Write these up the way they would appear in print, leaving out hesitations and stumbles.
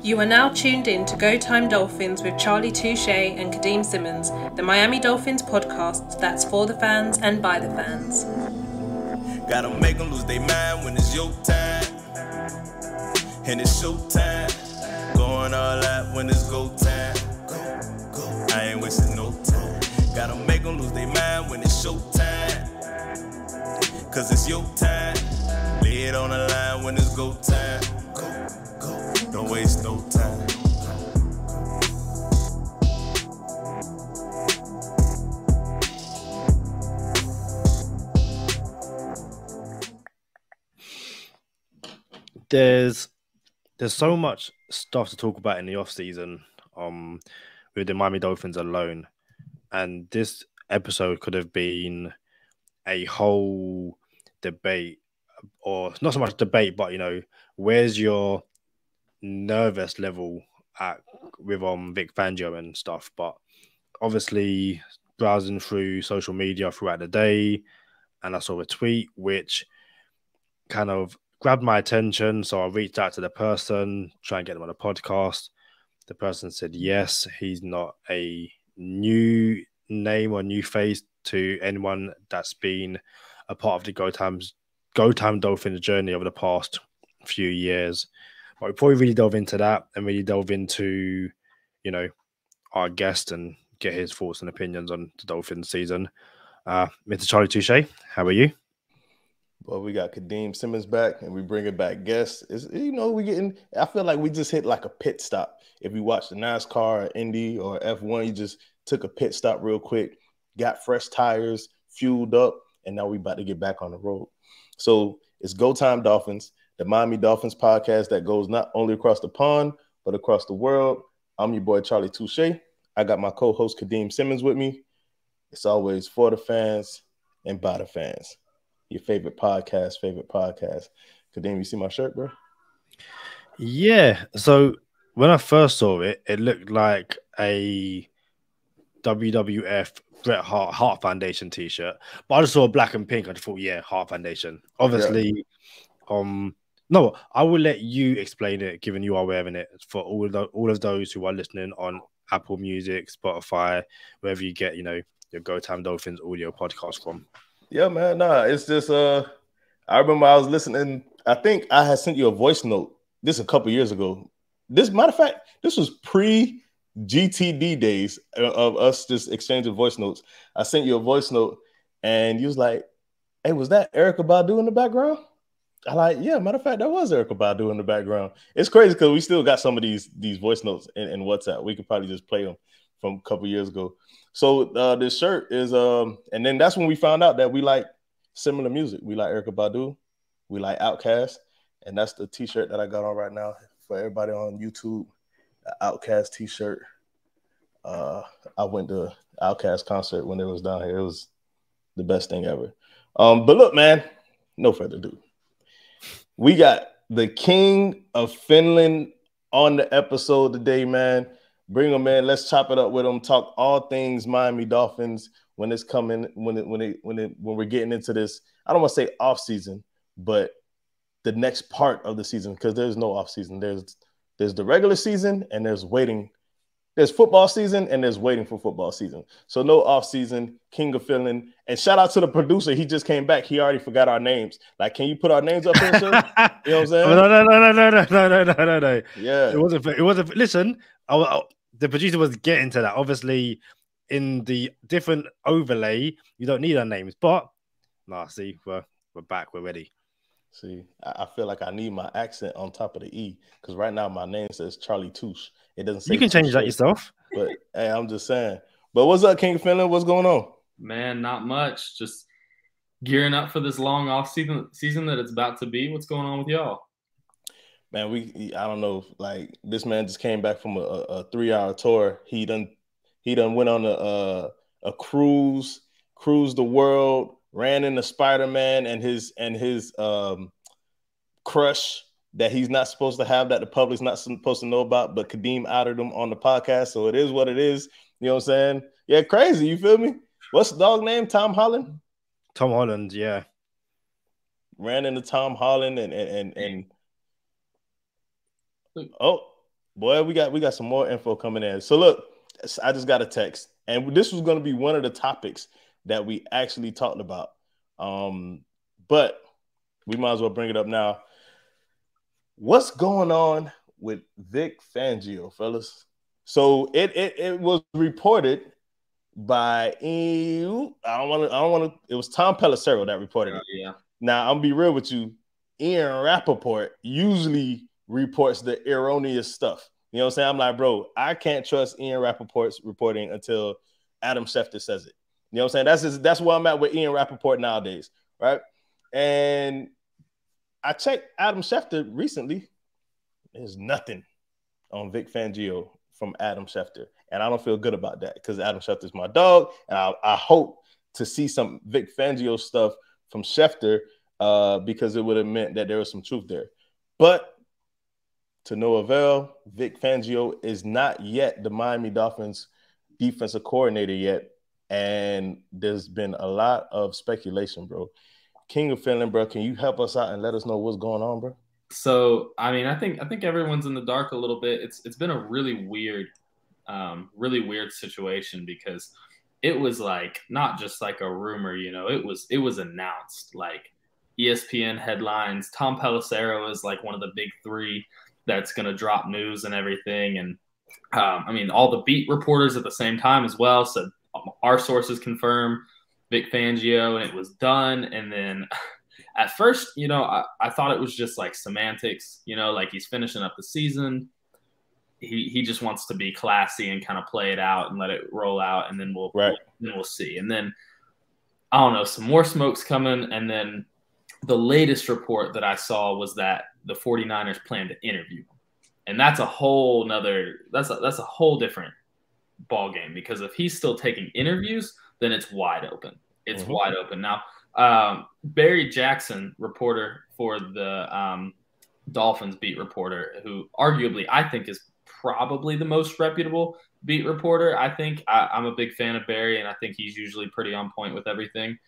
You are now tuned in to Go Time Dolphins with Charlie Touche and Kadeem Simmons, the Miami Dolphins podcast that's for the fans and by the fans. Gotta make them lose their mind when it's your time. And it's show time. Going all out when it's go time. Go. I ain't wasting no time. Gotta make them lose their mind when it's show time. Cause it's your time. Lay it on the line when it's go time. Go. Don't waste no time. There's so much stuff to talk about in the off season, with the Miami Dolphins alone, and this episode could have been a whole debate, or not so much debate, but where's your nervous level at with Vic Fangio and stuff. But obviously, browsing through social media throughout the day, and I saw a tweet which kind of grabbed my attention, so I reached out to the person, try and get them on a podcast. The person said yes, he's not a new name or new face to anyone that's been a part of the Go Time Dolphins journey over the past few years. But before we really delve into that and really delve into, our guest and get his thoughts and opinions on the Dolphins season, Mr. Charlie Touche, how are you? Well, we got Kadeem Simmons back, and we bringing back guests. I feel like we just hit like a pit stop. If you watch the NASCAR or Indy or F1, you just took a pit stop real quick, got fresh tires, fueled up, and now we about to get back on the road. So it's Go Time Dolphins, the Miami Dolphins podcast that goes not only across the pond, but across the world. I'm your boy, Charlie Touche. I got my co-host, Kadeem Simmons, with me. It's always for the fans and by the fans. Your favorite podcast. Kadeem, you see my shirt, bro? Yeah. So when I first saw it, it looked like a WWF Bret Hart Heart Foundation t-shirt. But I just saw black and pink. I just thought, yeah, Heart Foundation. Obviously, no, I will let you explain it, given you are wearing it, for all of those who are listening on Apple Music, Spotify, wherever you get, your Go Time Dolphins audio podcast from. Yeah, man. Nah, it's just I remember I was listening. I think I had sent you a voice note this a couple years ago. Matter of fact, this was pre-GTD days of us just exchanging voice notes. I sent you a voice note, and you was like, "Hey, was that Erykah Badu in the background?" I like, yeah. Matter of fact, that was Erykah Badu in the background. It's crazy because we still got some of these voice notes in WhatsApp. We could probably just play them from a couple years ago. So this shirt is and then that's when we found out that we like similar music. We like Erykah Badu, we like Outkast, and that's the t-shirt that I got on right now for everybody on YouTube. Outkast t-shirt. I went to Outkast concert when it was down here. It was the best thing ever. But look, man, no further ado. We got the King of Phinland on the episode today, man. Bring them in. Let's chop it up with them. Talk all things Miami Dolphins when it's coming. When we're getting into this, I don't want to say off season, but the next part of the season, because there's no off season. There's the regular season, and there's waiting. There's football season, and there's waiting for football season. So no off season. King of Phinland. And shout out to the producer. He just came back. He already forgot our names. Like, can you put our names up here, sir? You know what I'm saying? No. Yeah. It wasn't. Listen, the producer was getting to that. Obviously, in the different overlay, you don't need our names. But, see, we're back. We're ready. See, I feel like I need my accent on top of the E, because right now my name says Charlie Touche. It doesn't say. You can change that yourself. But hey, I'm just saying. But what's up, King of Phinland? What's going on? Man, not much. Just gearing up for this long off season that it's about to be. What's going on with y'all? Man, I don't know. Like, this man just came back from a 3-hour tour. He done went on a cruised the world, ran into Spider-Man and his crush that he's not supposed to have, that the public's not supposed to know about, but Kadeem outed him on the podcast. So it is what it is. You know what I'm saying? Yeah, crazy. You feel me? What's the dog name? Tom Holland? Tom Holland, yeah. Ran into Tom Holland and oh, Boy, we got some more info coming in. So look, I just got a text, and this was going to be one of the topics that we actually talked about. But we might as well bring it up now. What's going on with Vic Fangio, fellas? So it was reported by I don't want to. It was Tom Pelissero that reported it. Yeah. Now I'm gonna be real with you. Ian Rappaport usually reports the erroneous stuff. You know what I'm saying? I'm like, bro, I can't trust Ian Rappaport's reporting until Adam Schefter says it. You know what I'm saying? That's where I'm at with Ian Rappaport nowadays, right? And I checked Adam Schefter recently. There's nothing on Vic Fangio from Adam Schefter. And I don't feel good about that because Adam Schefter is my dog. And I hope to see some Vic Fangio stuff from Schefter because it would have meant that there was some truth there. But to no avail, Vic Fangio is not yet the Miami Dolphins defensive coordinator yet. And there's been a lot of speculation, bro. King of Phinland, bro, can you help us out and let us know what's going on, bro? So, I mean, I think everyone's in the dark a little bit. It's been a really weird situation because it was like not just like a rumor, you know, it was announced, like ESPN headlines. Tom Pelissero is like one of the big three that's going to drop news and everything. And I mean, all the beat reporters at the same time as well said our sources confirm Vic Fangio, and it was done. And then at first, you know, I thought it was just like semantics, you know, like he's finishing up the season. He just wants to be classy and kind of play it out and let it roll out, and then we'll see. And then I don't know, some more smoke's coming, and then the latest report that I saw was that the 49ers plan to interview him. And that's a whole different ball game, because if he's still taking interviews, then it's wide open. It's wide open. Now, Barry Jackson, reporter for the Dolphins beat reporter, who arguably I think is probably the most reputable beat reporter. I'm a big fan of Barry, and I think he's usually pretty on point with everything.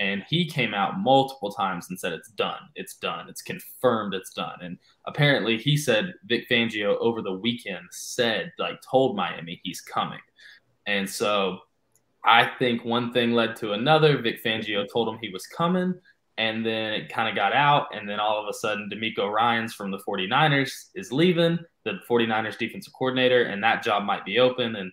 And he came out multiple times and said, it's done. It's done. It's confirmed. It's done. And apparently he said Vic Fangio over the weekend told Miami he's coming. And so I think one thing led to another. Vic Fangio told him he was coming, and then it kind of got out. And then all of a sudden, DeMeco Ryans from the 49ers is leaving, the 49ers defensive coordinator, and that job might be open. And,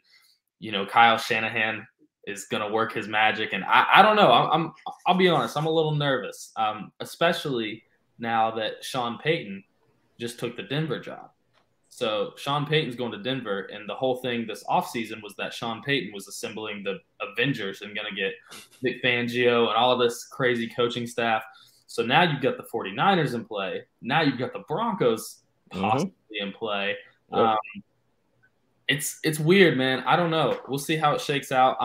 you know, Kyle Shanahan is going to work his magic. And I don't know. I'll be honest. I'm a little nervous, especially now that Sean Payton just took the Denver job. So Sean Payton's going to Denver, and the whole thing this offseason was that Sean Payton was assembling the Avengers and going to get Vic Fangio and all of this crazy coaching staff. So now you've got the 49ers in play. Now you've got the Broncos possibly in play. Yep. It's weird, man. I don't know. We'll see how it shakes out.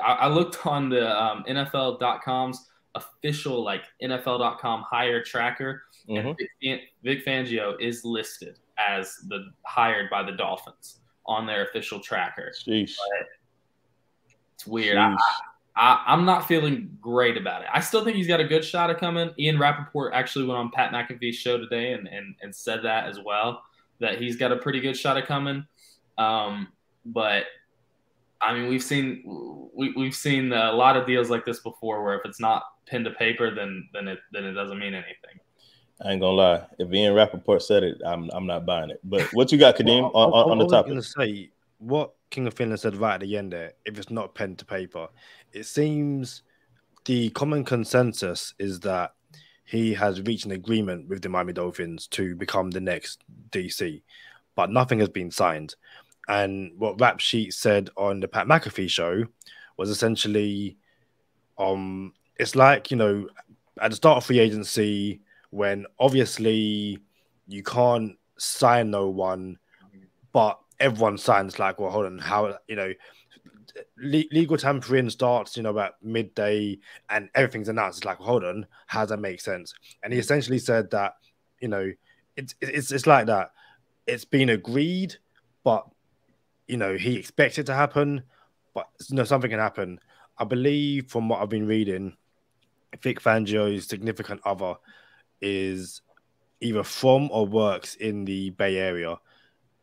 I looked on the NFL.com's official, like NFL.com hire tracker, and Vic Fangio is listed as the hired by the Dolphins on their official tracker. Sheesh. It's weird. I'm not feeling great about it. I still think he's got a good shot of coming. Ian Rappaport actually went on Pat McAfee's show today and said that as well, that he's got a pretty good shot of coming. But I mean, we've seen a lot of deals like this before, where if it's not pen to paper, then it doesn't mean anything. I ain't gonna lie. If Ian Rappaport said it, I'm not buying it. But what you got, Kadeem, on the topic? I was going to say what King of Phinland said right at the end there. If it's not pen to paper, it seems the common consensus is that he has reached an agreement with the Miami Dolphins to become the next DC, but nothing has been signed. And what Rap Sheet said on the Pat McAfee show was essentially, it's like, you know, at the start of free agency, when obviously you can't sign no one, but everyone signs, like, well, hold on, how, you know, legal tampering starts, you know, about midday and everything's announced. It's like, hold on, how does that make sense? And he essentially said that, you know, it's like that. It's been agreed, but, you know, he expects it to happen, but, you know, something can happen. I believe from what I've been reading, Vic Fangio's significant other is either from or works in the Bay Area.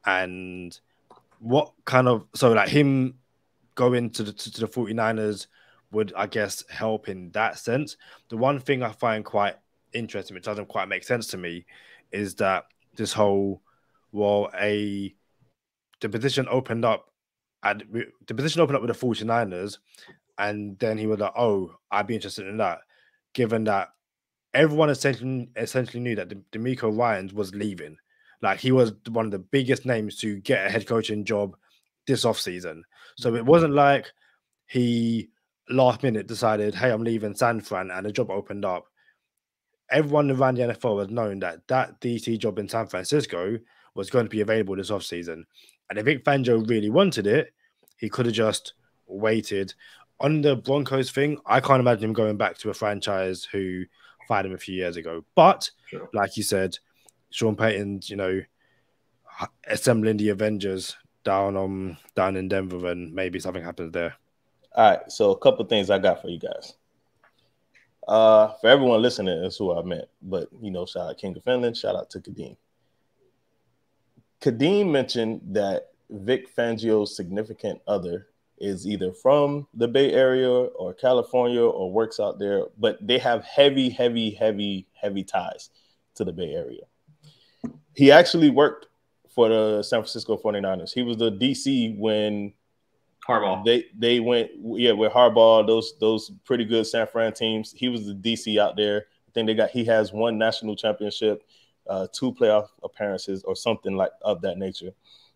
And what kind of like him going to the 49ers would, I guess, help in that sense. The one thing I find quite interesting, which doesn't quite make sense to me, is that this whole the position opened up with the 49ers, and then he was like, "Oh, I'd be interested in that," given that everyone essentially knew that D'Amico Ryans was leaving. Like, he was one of the biggest names to get a head coaching job this offseason. So it wasn't like he last minute decided, "Hey, I'm leaving San Fran," and the job opened up. Everyone around the NFL has known that DC job in San Francisco was going to be available this offseason. And if Vic Fangio really wanted it, he could have just waited. On the Broncos thing, I can't imagine him going back to a franchise who fired him a few years ago. But like you said, Sean Payton's, assembling the Avengers down in Denver, and maybe something happens there. All right, so a couple things I got for you guys. For everyone listening, that's who I meant. But, shout out King of Phinland, shout out to Kadeem. Kadeem mentioned that Vic Fangio's significant other is either from the Bay Area or California or works out there, but they have heavy ties to the Bay Area. He actually worked for the San Francisco 49ers. He was the DC when Harbaugh. They went, with Harbaugh, those pretty good San Fran teams. He was the DC out there. I think he has one national championship, 2 playoff appearances or something like of that nature.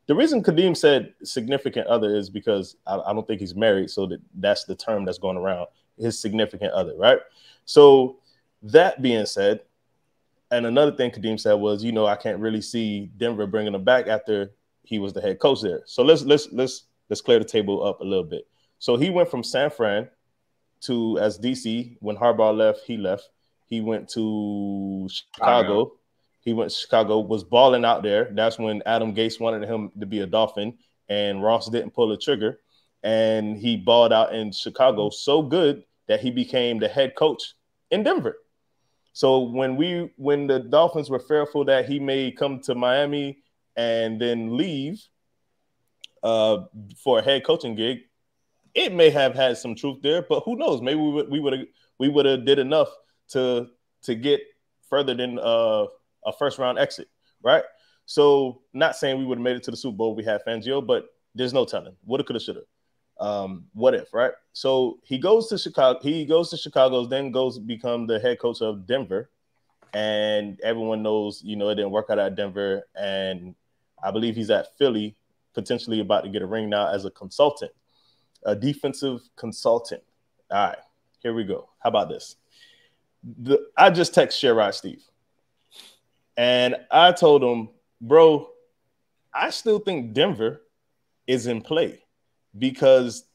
The reason Kadeem said significant other is because I don't think he's married, so that's the term that's going around, his significant other, right? So that being said, and another thing Kadeem said was, I can't really see Denver bringing him back after he was the head coach there. So let's clear the table up a little bit. So he went from San Fran as DC. When Harbaugh left, he left. He went to Chicago. He went to Chicago, was balling out there. That's when Adam Gase wanted him to be a Dolphin, and Ross didn't pull the trigger. And he balled out in Chicago so good that he became the head coach in Denver. So when the Dolphins were fearful that he may come to Miami and then leave for a head coaching gig, it may have had some truth there, but who knows? Maybe we would have did enough to get further than a first round exit, right? So not saying we would have made it to the Super Bowl if we had Fangio, but there's no telling. Woulda, coulda, shoulda. What if, right? So he goes to Chicago, then goes become the head coach of Denver. And everyone knows, it didn't work out at Denver. And I believe he's at Philly, potentially about to get a ring now as a consultant, a defensive consultant. All right, here we go. How about this? I just text Sherrod Steve. And I told him, bro, I still think Denver is in play because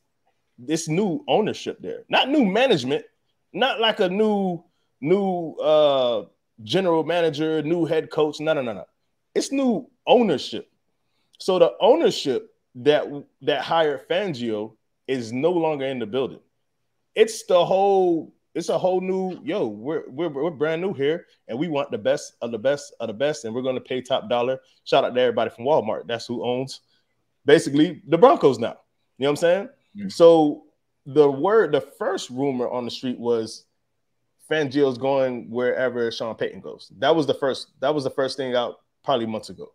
this new ownership there, not new management, not like a new general manager, new head coach. No. It's new ownership. So the ownership that hired Fangio is no longer in the building. It's a whole new, we're brand new here, and we want the best of the best of the best, and we're going to pay top dollar. Shout out to everybody from Walmart. That's who owns basically the Broncos now. You know what I'm saying? Mm-hmm. So the first rumor on the street was Fangio's going wherever Sean Payton goes. That was the first thing out probably months ago.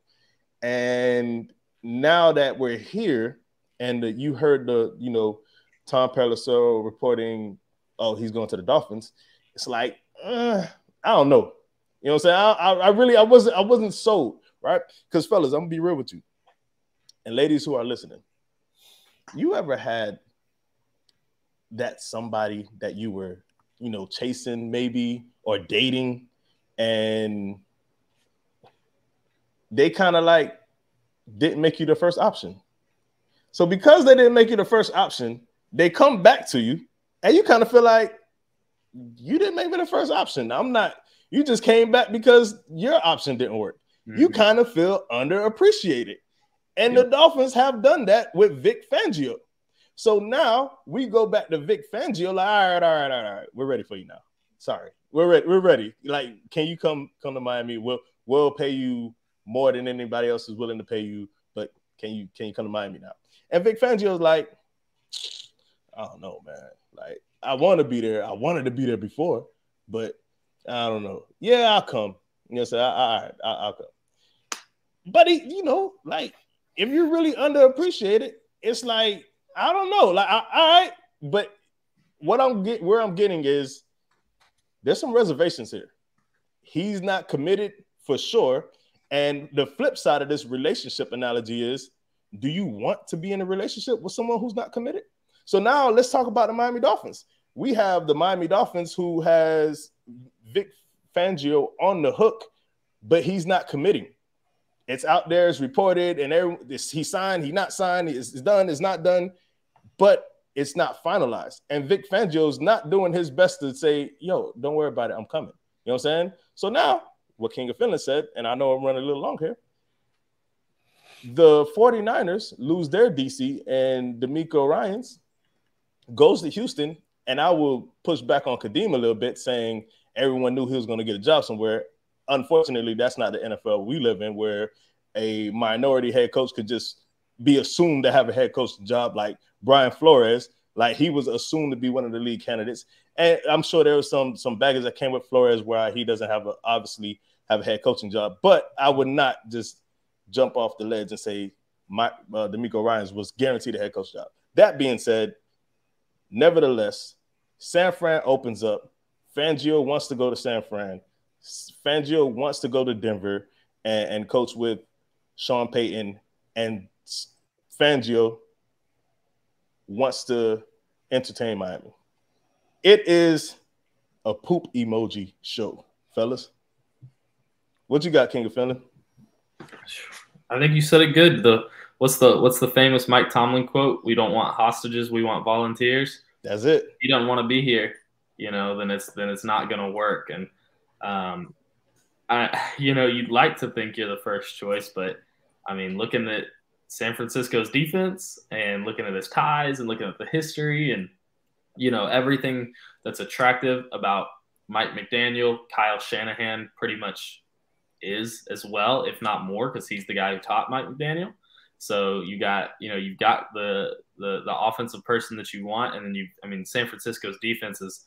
And now that we're here, and you heard Tom Pelissero reporting, oh, he's going to the Dolphins. It's like, I don't know. You know what I'm saying? I wasn't sold, right? Because fellas, I'm gonna be real with you. And ladies who are listening, you ever had that somebody that you were, chasing maybe or dating, and they kind of like didn't make you the first option. So because they didn't make you the first option, they come back to you and you kind of feel like you didn't make me the first option. You just came back because your option didn't work. Mm-hmm. You kind of feel underappreciated. And the Dolphins have done that with Vic Fangio. So now we go back to Vic Fangio, like, all right. We're ready for you now. Sorry. We're ready. Like, can you come to Miami? We'll pay you more than anybody else is willing to pay you but can you come to Miami now? And Vic Fangio's like, I don't know, man. Like, I want to be there. I wanted to be there before, but I don't know. Yeah, I'll come. You know, so all right, I'll come. But he, like, if you're really underappreciated, it's like, I don't know. Like, all right, but where I'm getting is there's some reservations here. He's not committed for sure. And the flip side of this relationship analogy is, do you want to be in a relationship with someone who's not committed? So now let's talk about the Miami Dolphins. We have the Miami Dolphins who has Vic Fangio on the hook, but he's not committing. It's out there, it's reported, and he signed, he not signed, it's done, it's not done, but it's not finalized. And Vic Fangio's not doing his best to say, yo, don't worry about it, I'm coming. You know what I'm saying? So now, what King of Phinland said, and I know I'm running a little long here, the 49ers lose their DC, and D'Amico Ryans goes to Houston, and I will push back on Kadeem a little bit, saying everyone knew he was going to get a job somewhere. Unfortunately, that's not the NFL we live in, where a minority head coach could just be assumed to have a head coach job, like Brian Flores. Like, he was assumed to be one of the lead candidates. And I'm sure there was some baggage that came with Flores where he doesn't obviously have a head coaching job. But I would not just jump off the ledge and say D'Amico Ryans was guaranteed a head coach job. That being said, nevertheless, San Fran opens up. Fangio wants to go to San Fran. Fangio wants to go to Denver and coach with Sean Payton. And Fangio wants to entertain Miami. It is a poop emoji show, fellas. What you got, King of Phinland? I think you said it good. What's the famous Mike Tomlin quote? We don't want hostages, we want volunteers. That's it. If you don't want to be here, then it's not going to work. And you'd like to think you're the first choice, but I mean, looking at San Francisco's defense and looking at his ties and looking at the history and everything that's attractive about Mike McDaniel, Kyle Shanahan pretty much is as well, if not more, because he's the guy who taught Mike McDaniel. So you've got the offensive person that you want, and then San Francisco's defense is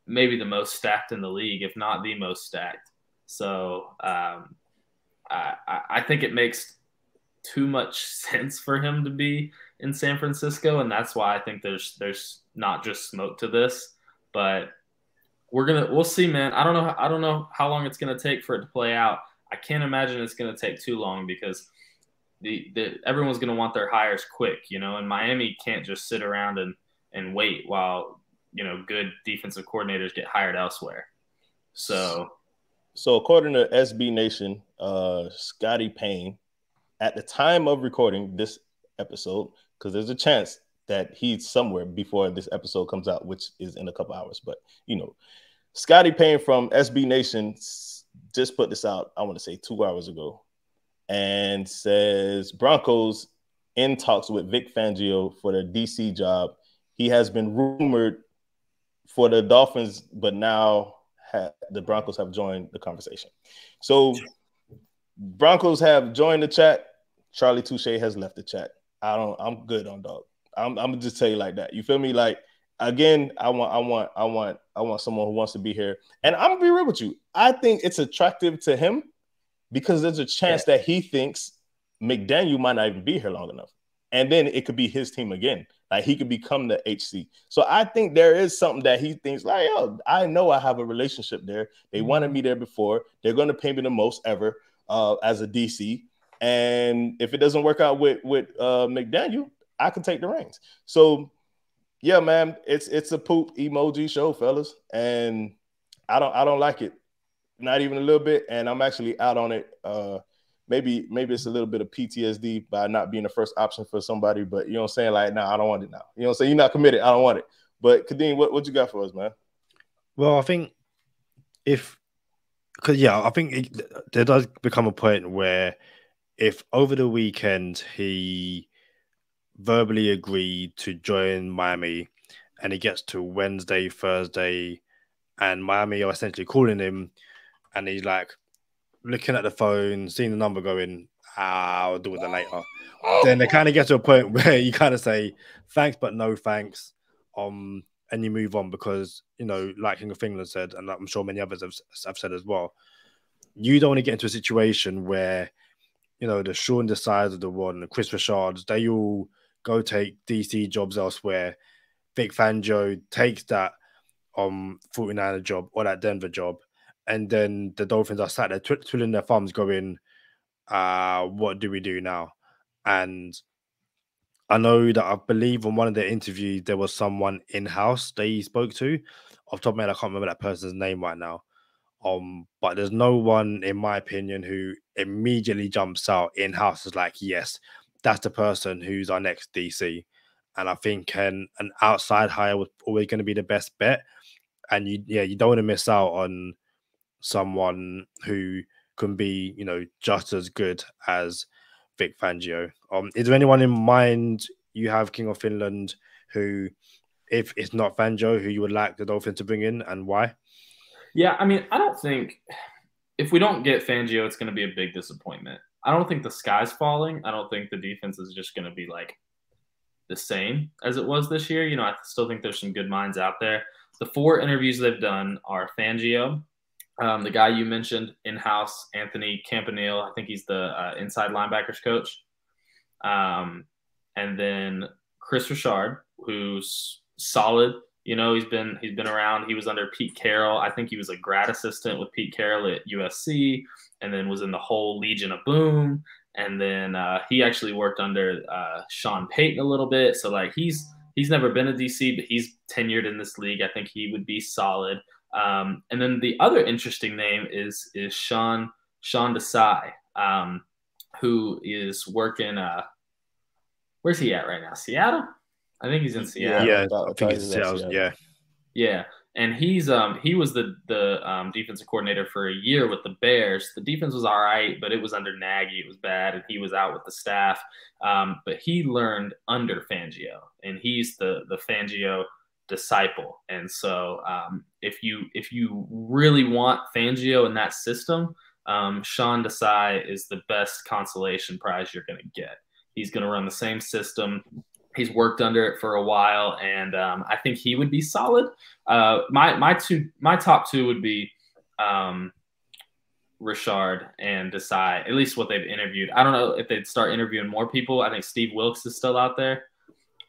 maybe the most stacked in the league, if not the most stacked. So I think it makes too much sense for him to be in San Francisco, and that's why I think there's not just smoke to this, but we'll see, man. I don't know how long it's gonna take for it to play out. I can't imagine it's gonna take too long because everyone's gonna want their hires quick, and Miami can't just sit around and wait while good defensive coordinators get hired elsewhere. So according to SB Nation, Scotty Payne, at the time of recording this episode, because there's a chance that he's somewhere before this episode comes out, which is in a couple hours. But, Scotty Payne from SB Nation just put this out, I want to say 2 hours ago, and says Broncos in talks with Vic Fangio for the DC job. He has been rumored for the Dolphins, but now the Broncos have joined the conversation. So Broncos have joined the chat. Charlie Touche has left the chat. I'm good on dog. I'm gonna just tell you like that. You feel me? Like, again, I want someone who wants to be here. And I'm gonna be real with you. I think it's attractive to him because there's a chance that he thinks McDaniel might not even be here long enough. And then it could be his team again. Like, he could become the HC. So I think there is something that he thinks like, yo, I know I have a relationship there. They wanted me there before. They're going to pay me the most ever as a DC. And if it doesn't work out with McDaniel, I can take the reins. So, yeah, man, it's a poop emoji show, fellas. And I don't like it. Not even a little bit. And I'm actually out on it. Maybe it's a little bit of PTSD by not being the first option for somebody, but you know what I'm saying? Like, nah, I don't want it now. You know what I'm saying? You're not committed. I don't want it. But Kadeem, what you got for us, man? Well, I think I think there does become a point where if over the weekend he verbally agreed to join Miami and he gets to Wednesday, Thursday, and Miami are essentially calling him and he's like, looking at the phone, seeing the number going, I'll do it later. Then they kind of get to a point where you kind of say thanks, but no thanks. And you move on because, like King of Phinland said, and I'm sure many others have said as well, you don't want to get into a situation where, the Sean Desai's of the one, the Chris Richards, they all go take DC jobs elsewhere. Vic Fangio takes that 49er job or that Denver job, and then the Dolphins are sat there twiddling their thumbs going, what do we do now? And I know that I believe on one of their interviews, there was someone in-house they spoke to. Off the top of my head, I can't remember that person's name right now. But there's no one, in my opinion, who immediately jumps out in-house as like, yes, that's the person who's our next DC. And I think an outside hire was always going to be the best bet. And you don't want to miss out on someone who can be, just as good as Vic Fangio. Is there anyone in mind you have, King of Phinland, who, if it's not Fangio, who you would like the Dolphins to bring in and why? Yeah, I mean, I don't think if we don't get Fangio, it's going to be a big disappointment. I don't think the sky's falling. I don't think the defense is just going to be like the same as it was this year. I still think there's some good minds out there. The 4 interviews they've done are Fangio, the guy you mentioned in-house, Anthony Campanile. I think he's the inside linebackers coach. And then Chris Richard, who's solid. He's been around. He was under Pete Carroll. I think he was a grad assistant with Pete Carroll at USC, and then was in the whole Legion of Boom. And then he actually worked under Sean Payton a little bit. So like he's never been a DC, but he's tenured in this league. I think he would be solid. And then the other interesting name is Sean Desai, who is working. Where's he at right now? Seattle? I think he's in Seattle. Yeah, I think it's Seattle. Yeah. And he was the defensive coordinator for a year with the Bears. The defense was all right, but it was under Nagy. It was bad, and he was out with the staff. But he learned under Fangio, and he's the Fangio disciple. And so if you really want Fangio in that system, Sean Desai is the best consolation prize you're going to get. He's going to run the same system. He's worked under it for a while, and I think he would be solid. My top 2 would be Richard and Desai, at least what they've interviewed. I don't know if they'd start interviewing more people. I think Steve Wilkes is still out there,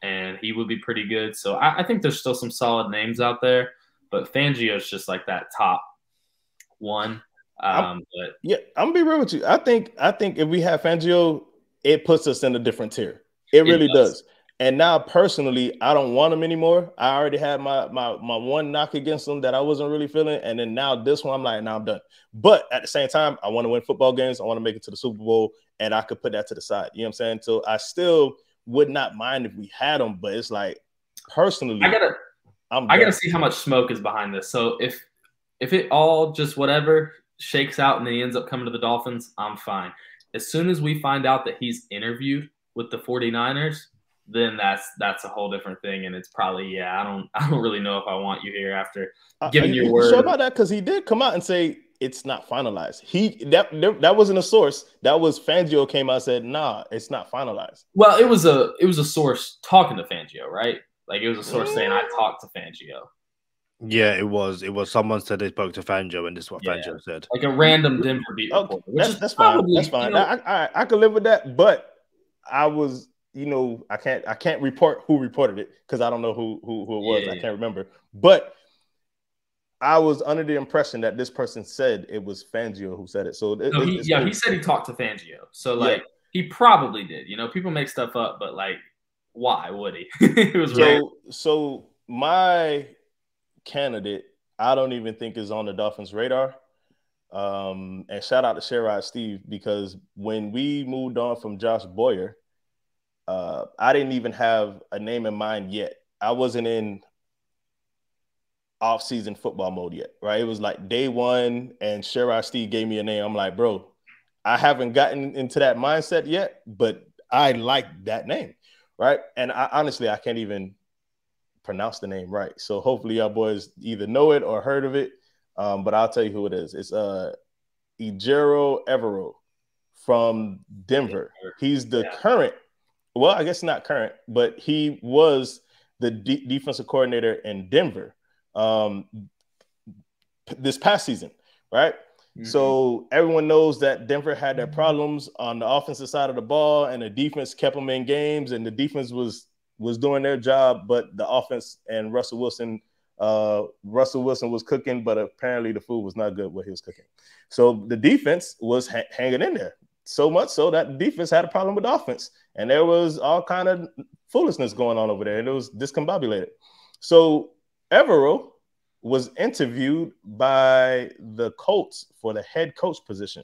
and he would be pretty good. So I think there's still some solid names out there, but Fangio is just like that top one. I'm gonna be real with you. I think if we have Fangio, it puts us in a different tier. It really does. And now, personally, I don't want him anymore. I already had my one knock against him that I wasn't really feeling. And then now this one, I'm like, now I'm done. But at the same time, I want to win football games. I want to make it to the Super Bowl. And I could put that to the side. You know what I'm saying? So I still would not mind if we had him. But it's like, personally, I gotta see how much smoke is behind this. So if it all just whatever shakes out and then he ends up coming to the Dolphins, I'm fine. As soon as we find out that he's interviewed with the 49ers, then that's a whole different thing, and it's probably I don't really know if I want you here after giving your word. Sure about that? Because he did come out and say it's not finalized. That wasn't a source. That was Fangio came out and said, nah, it's not finalized. Well, it was a source talking to Fangio, right? Like it was a source saying I talked to Fangio. Yeah, it was. Someone said they spoke to Fangio, and this is what Fangio said. Like a random Denver beat reporter. That's fine. That's fine. I could live with that, but I was. I can't report who reported it because I don't know who it was. I can't remember. But I was under the impression that this person said it was Fangio who said it. So he said he talked to Fangio. So he probably did. People make stuff up, but like, why would he? It was so my candidate, I don't even think is on the Dolphins' radar. And shout out to Sherrod Steve, because when we moved on from Josh Boyer, I didn't even have a name in mind yet. I wasn't in off-season football mode yet, right? It was like day one, and Sherrod Steve gave me a name. I'm like, bro, I haven't gotten into that mindset yet, but I like that name, right? And honestly, I can't even pronounce the name right. So hopefully y'all boys either know it or heard of it, but I'll tell you who it is. It's Ejiro Evero from Denver. He's the current, well, I guess not current, but he was the defensive coordinator in Denver this past season, right? Mm-hmm. So everyone knows that Denver had their problems on the offensive side of the ball, and the defense kept them in games, and the defense was doing their job, but the offense and Russell Wilson was cooking, but apparently the food was not good what he was cooking. So the defense was hanging in there, so much so that the defense had a problem with the offense, and there was all kind of foolishness going on over there, and it was discombobulated. So Evero was interviewed by the Colts for the head coach position.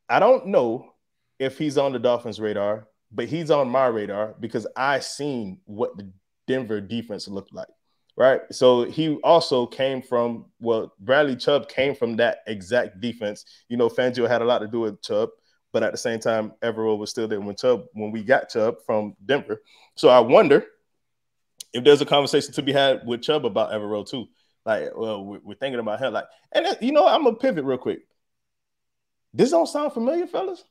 I don't know if he's on the Dolphins' radar, but he's on my radar because I seen what the Denver defense looked like, right? So he also came from, well, Bradley Chubb came from that exact defense. You know, Fangio had a lot to do with Chubb, but at the same time, Evero was still there when we got Chubb from Denver. So I wonder if there's a conversation to be had with Chubb about Evero too. Like, well, we're thinking about him. Like, and you know, I'm gonna pivot real quick. This don't sound familiar, fellas?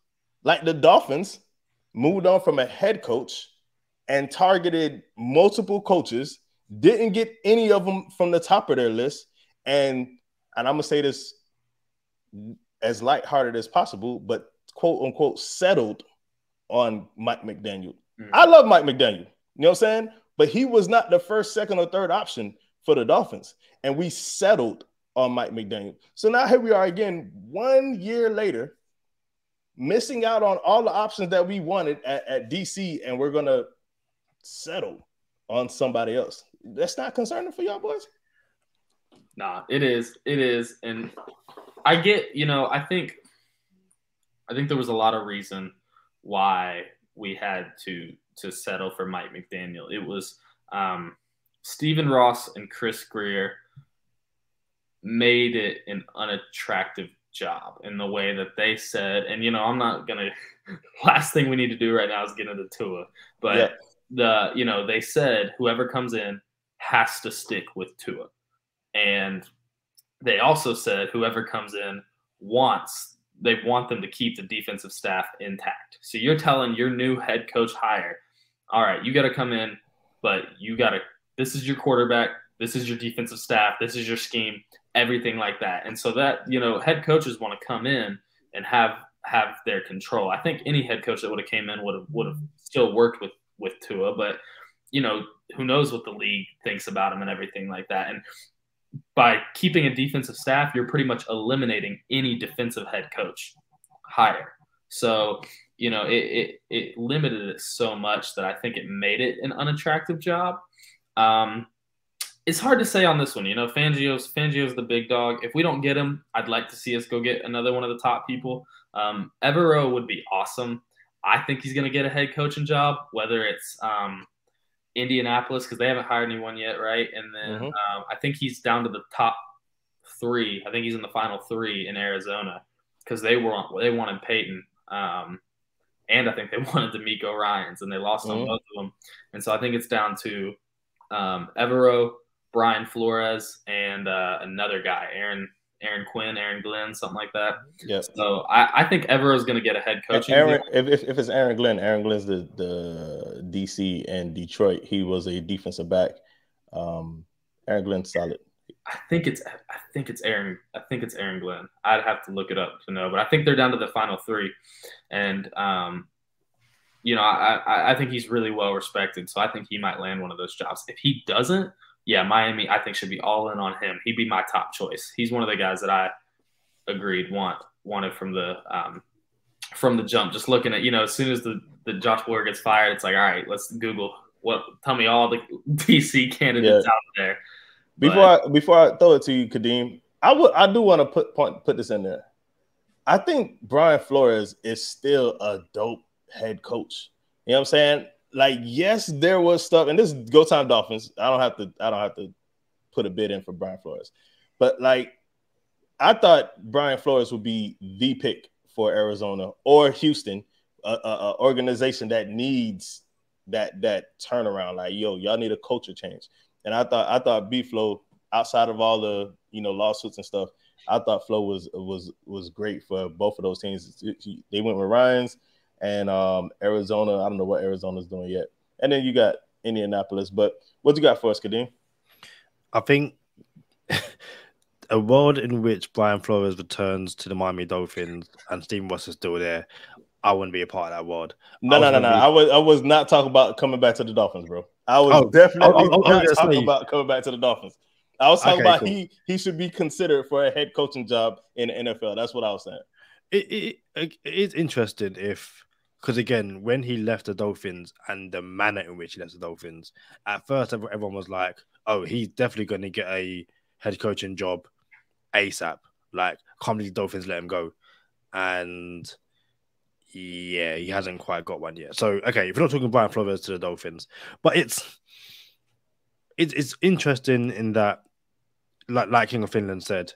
Like the Dolphins moved on from a head coach and targeted multiple coaches, didn't get any of them from the top of their list, and I'm gonna say this as lighthearted as possible, but quote unquote settled on Mike McDaniel. Mm-hmm. I love Mike McDaniel, you know what I'm saying? But he was not the first, second, or third option for the Dolphins, and we settled on Mike McDaniel. So now here we are again, 1 year later, missing out on all the options that we wanted at DC, and we're gonna settle on somebody else. That's not concerning for y'all boys? Nah, it is, and I get, you know, I think there was a lot of reason why we had to settle for Mike McDaniel. It was Stephen Ross and Chris Greer made it an unattractive job in the way that they said, and you know, I'm not gonna. Last thing we need to do right now is get into Tua, but they said whoever comes in has to stick with Tua, and they also said whoever comes in want them to keep the defensive staff intact. So you're telling your new head coach hire, all right, you got to come in, but you got to. This is your quarterback. This is your defensive staff. This is your scheme. Everything like that. And so that, you know, head coaches want to come in and have their control. I think any head coach that would have came in would have still worked with Tua, but you know, who knows what the league thinks about him and everything like that. And by keeping a defensive staff, you're pretty much eliminating any defensive head coach hire. So, you know, it limited it so much that I think it made it an unattractive job. It's hard to say on this one. You know, Fangio's the big dog. If we don't get him, I'd like to see us go get another one of the top people. Evero would be awesome. I think he's going to get a head coaching job, whether it's Indianapolis, because they haven't hired anyone yet, right? And then I think he's down to the top 3. I think he's in the final 3 in Arizona because they wanted Peyton. And I think they wanted D'Amico Ryans, and they lost on both of them. And so I think it's down to Evero, Brian Flores, and another guy, Aaron Glenn, something like that. Yeah. So I think Evero's going to get a head coaching. If it's Aaron Glenn's the DC and Detroit. He was a defensive back. Aaron Glenn's solid. I think it's Aaron Glenn. I'd have to look it up to know, but I think they're down to the final 3, and you know, I think he's really well respected, so I think he might land one of those jobs. If he doesn't, yeah, Miami, I think, should be all in on him. He'd be my top choice. He's one of the guys that I agreed wanted from the jump. Just looking at, you know, as soon as the Josh Boyer gets fired, it's like, all right, let's Google tell me all the DC candidates out there. Before I throw it to you, Kadeem, I do want to put this in there. I think Brian Flores is still a dope head coach. You know what I'm saying? Like, yes, there was stuff, and this is Go Time Dolphins. I don't have to put a bid in for Brian Flores. But like, I thought Brian Flores would be the pick for Arizona or Houston, a organization that needs that turnaround. Like, yo, y'all need a culture change. And I thought B-Flow, outside of all the, you know, lawsuits and stuff, I thought Flo was great for both of those teams. They went with Ryans and Arizona. I don't know what Arizona's doing yet. And then you got Indianapolis. But what you got for us, Kadeem? I think a world in which Brian Flores returns to the Miami Dolphins and Stephen Ross is still there, I wouldn't be a part of that world. No. I was not talking about coming back to the Dolphins, bro. I was definitely not talking about coming back to the Dolphins. I was talking about cool. He should be considered for a head coaching job in the NFL. That's what I was saying. It is interesting because again, when he left the Dolphins and the manner in which he left the Dolphins, at first everyone was like, "Oh, he's definitely going to get a head coaching job ASAP." Like, can't believe the Dolphins let him go, and yeah, he hasn't quite got one yet. So, okay, if we're not talking Brian Flores to the Dolphins, but it's interesting in that, like King of Phinland said,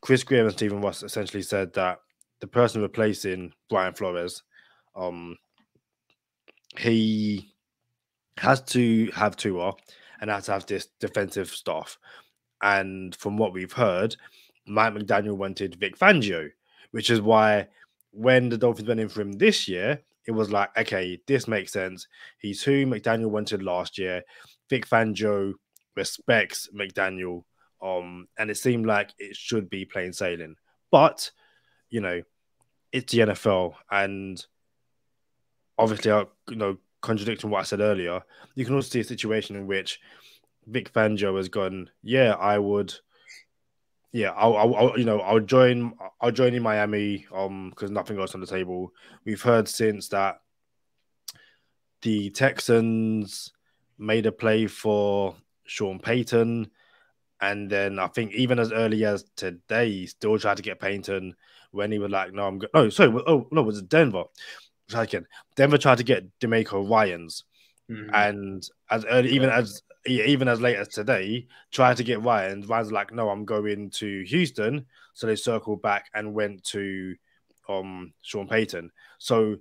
Chris Graham and Stephen Ross essentially said that the person replacing Brian Flores, he has to have Tua and has to have this defensive staff. And from what we've heard, Mike McDaniel wanted Vic Fangio, which is why when the Dolphins went in for him this year, it was like, okay, this makes sense. He's who McDaniel wanted last year. Vic Fangio respects McDaniel, and it seemed like it should be plain sailing. But, you know, it's the NFL, and obviously, contradicting what I said earlier, you can also see a situation in which Vic Fangio has gone, yeah, I would. Yeah, I'll join in Miami because nothing else on the table. We've heard since that the Texans made a play for Sean Payton, and then I think even as early as today, he still tried to get Payton when he was like, "No, I'm good." Oh, sorry. Oh no, was it Denver? Denver tried to get DeMeco Ryans, and as early even as late as today, tried to get Ryan. Ryan's like, no, I'm going to Houston. So they circled back and went to Sean Payton. So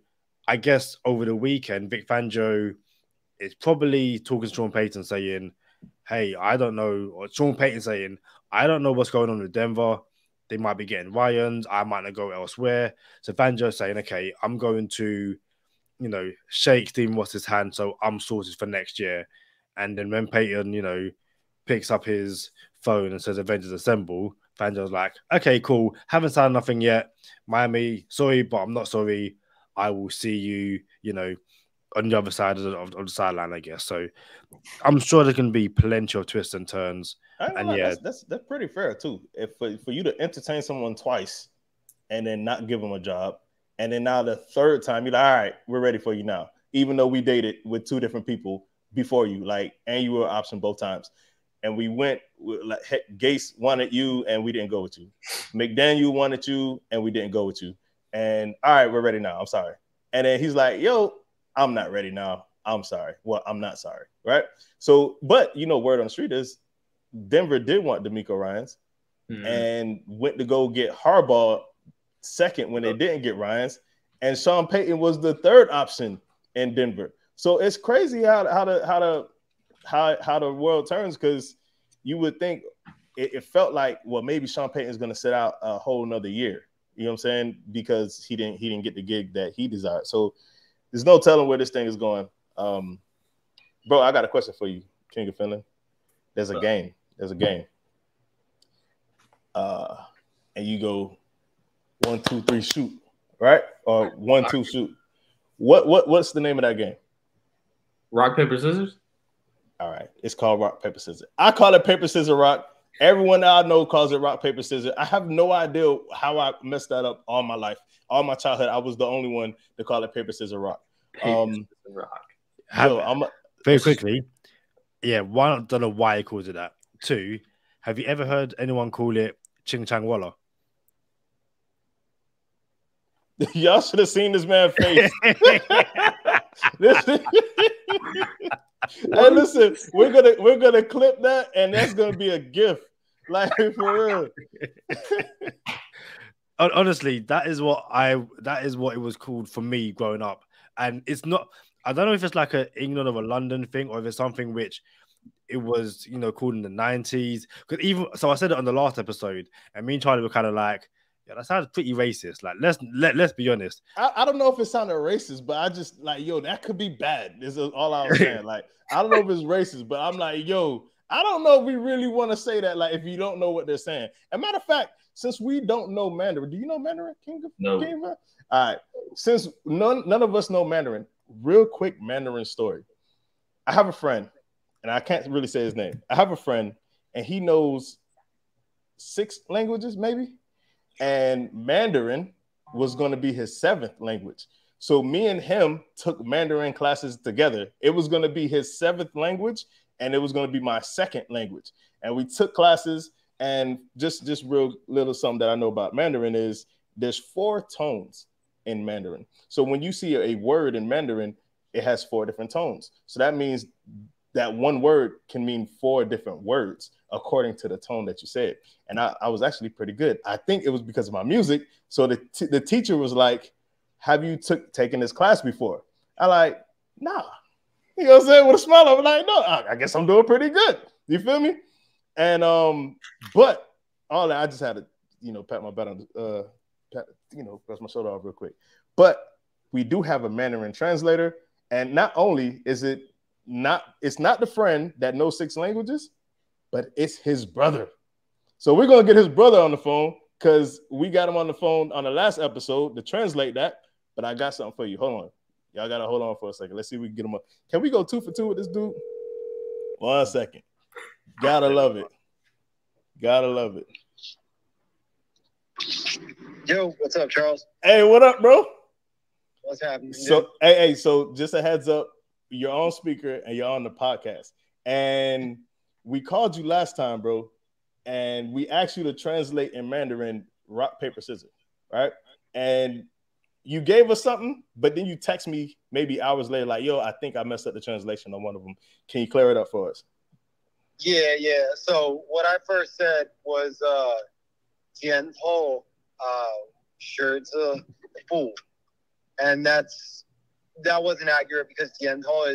I guess over the weekend, Vic Fangio is probably talking to Sean Payton saying, hey, I don't know. Or Sean Payton saying, I don't know what's going on with Denver. They might be getting Ryans. I might not go elsewhere. So Fangio saying, okay, I'm going to, shake Stephen Ross's hand so I'm sorted for next year. And then when Peyton, picks up his phone and says Avengers Assemble, Fangio's like, okay, cool. Haven't signed nothing yet. Miami, sorry, but I'm not sorry. I will see you, on the other side of the sideline, I guess. So I'm sure there can be plenty of twists and turns. And yeah, that's pretty fair too. If for you to entertain someone twice and then not give them a job, and then now the third time you're like, all right, we're ready for you now, even though we dated with two different people before you, and you were an option both times. And we went, Gase wanted you and we didn't go with you. McDaniel wanted you and we didn't go with you. And all right, we're ready now. I'm sorry. And then he's like, yo, I'm not ready now. I'm sorry. Well, I'm not sorry. Right. So, but word on the street is Denver did want DeMeco Ryans and went to go get Harbaugh second when they didn't get Ryans. And Sean Payton was the third option in Denver. So it's crazy how the world turns, because you would think it felt like, well, maybe Sean Payton is going to sit out a whole another year. You know what I'm saying? Because he didn't get the gig that he desired. So there's no telling where this thing is going. Bro, I got a question for you, King of Phinland. There's a game. And you go 1, 2, 3, shoot, right? Or 1, 2, shoot. What's the name of that game? Rock, paper, scissors? All right. It's called rock, paper, scissors. I call it paper, scissors, rock. Everyone that I know calls it rock, paper, scissors. I have no idea how I messed that up all my life. All my childhood, I was the only one to call it paper, scissors, rock. Rock. Very quickly, yeah, one, I don't know why he calls it that. 2, have you ever heard anyone call it Ching Chang Walla? Y'all should have seen this man's face. Hey, listen, we're gonna clip that, and that's gonna be a gift, like, for real. Honestly, that is what it was called for me growing up, and it's not. I don't know if it's like a England or a London thing, or if it's something which it was, called in the 90s. Because even so, I said it on the last episode, and me and Charlie were kind of like, yeah, that sounds pretty racist. Like, let's be honest. I don't know if it sounded racist, but I just like, yo, that could be bad. This is all I was saying. Like, I don't know if it's racist, but I'm like, yo, I don't know if we really want to say that. Like, if you don't know what they're saying. As a matter of fact, since we don't know Mandarin, do you know Mandarin, King of Phinland? All right. Since none of us know Mandarin, real quick Mandarin story. I have a friend, and I can't really say his name. I have a friend, and he knows 6 languages, maybe. And Mandarin was going to be his 7th language. So me and him took Mandarin classes together. It was going to be his 7th language, and it was going to be my 2nd language. And we took classes, and just real little something that I know about Mandarin is there's 4 tones in Mandarin. So when you see a word in Mandarin, it has 4 different tones. So that means that one word can mean 4 different words according to the tone that you said. And I was actually pretty good. I think it was because of my music. So the teacher was like, have you taken this class before? I like, nah. You know what I'm saying? With a smile, I'm like, no, I guess I'm doing pretty good. You feel me? And but all that, I just had to, pat my butt on press my shoulder off real quick. But we do have a Mandarin translator. And not only is it's not the friend that knows 6 languages, but it's his brother. So we're going to get his brother on the phone because we got him on the phone on the last episode to translate that. But I got something for you. Hold on. Y'all got to hold on for a second. Let's see if we can get him up. Can we go 2 for 2 with this dude? 1 second. Gotta love it. Gotta love it. Yo, what's up, Charles? Hey, what up, bro? What's happening? So, hey, so just a heads up, you're on speaker and you're on the podcast. And we called you last time, bro, and we asked you to translate in Mandarin rock, paper, scissors, right? And you gave us something, but then you text me maybe hours later like, yo, I think I messed up the translation on one of them. Can you clear it up for us? Yeah. So what I first said was 剪头 shirt full. And that wasn't accurate because 剪头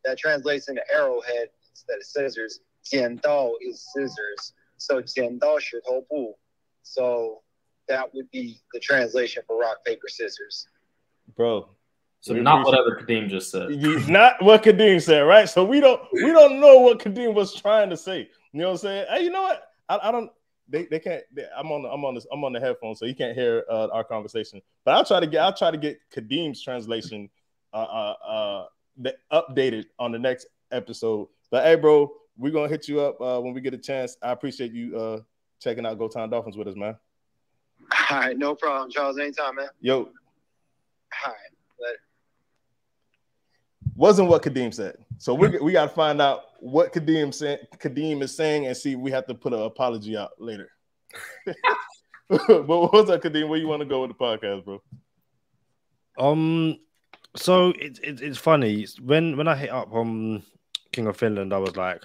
that translates into arrowhead instead of scissors. 剪刀 is scissors. So 剪刀石头布. So that would be the translation for rock, paper, scissors. Bro. So not whatever Kadeem just said. Not what Kadeem said, right? So we don't know what Kadeem was trying to say. You know what I'm saying? Hey, you know what? I don't. They can't. I'm on the headphones, so you can't hear our conversation. But I'll try to get Kadeem's translation updated on the next episode. But hey, bro, we're gonna hit you up when we get a chance. I appreciate you checking out Go Time Dolphins with us, man. All right, no problem, Charles. Anytime, man. Yo. All right. Later. Wasn't what Kadeem said. So we got to find out what Kadeem is saying and see if we have to put an apology out later. But what's up, Kadeem? Where you want to go with the podcast, bro? So it's funny. When I hit up King of Phinland, I was like,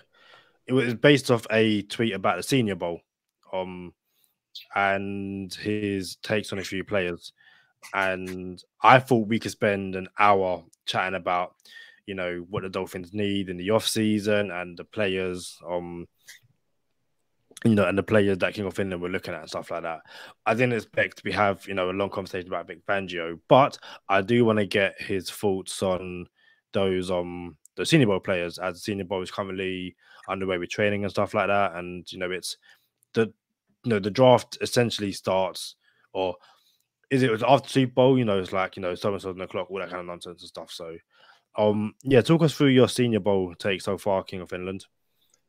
it was based off a tweet about the Senior Bowl, and his takes on a few players. And I thought we could spend an hour chatting about, what the Dolphins need in the off season and the players, and the players that King of Phinland were looking at and stuff like that. I didn't expect we have, a long conversation about Vic Fangio, but I do want to get his thoughts on those the Senior Bowl players, as the Senior Bowl is currently underway with training and stuff like that. And it's the draft essentially starts, or is it after Super Bowl? It's like, so and so on the clock, all that kind of nonsense and stuff. So, talk us through your Senior Bowl take so far, King of Phinland.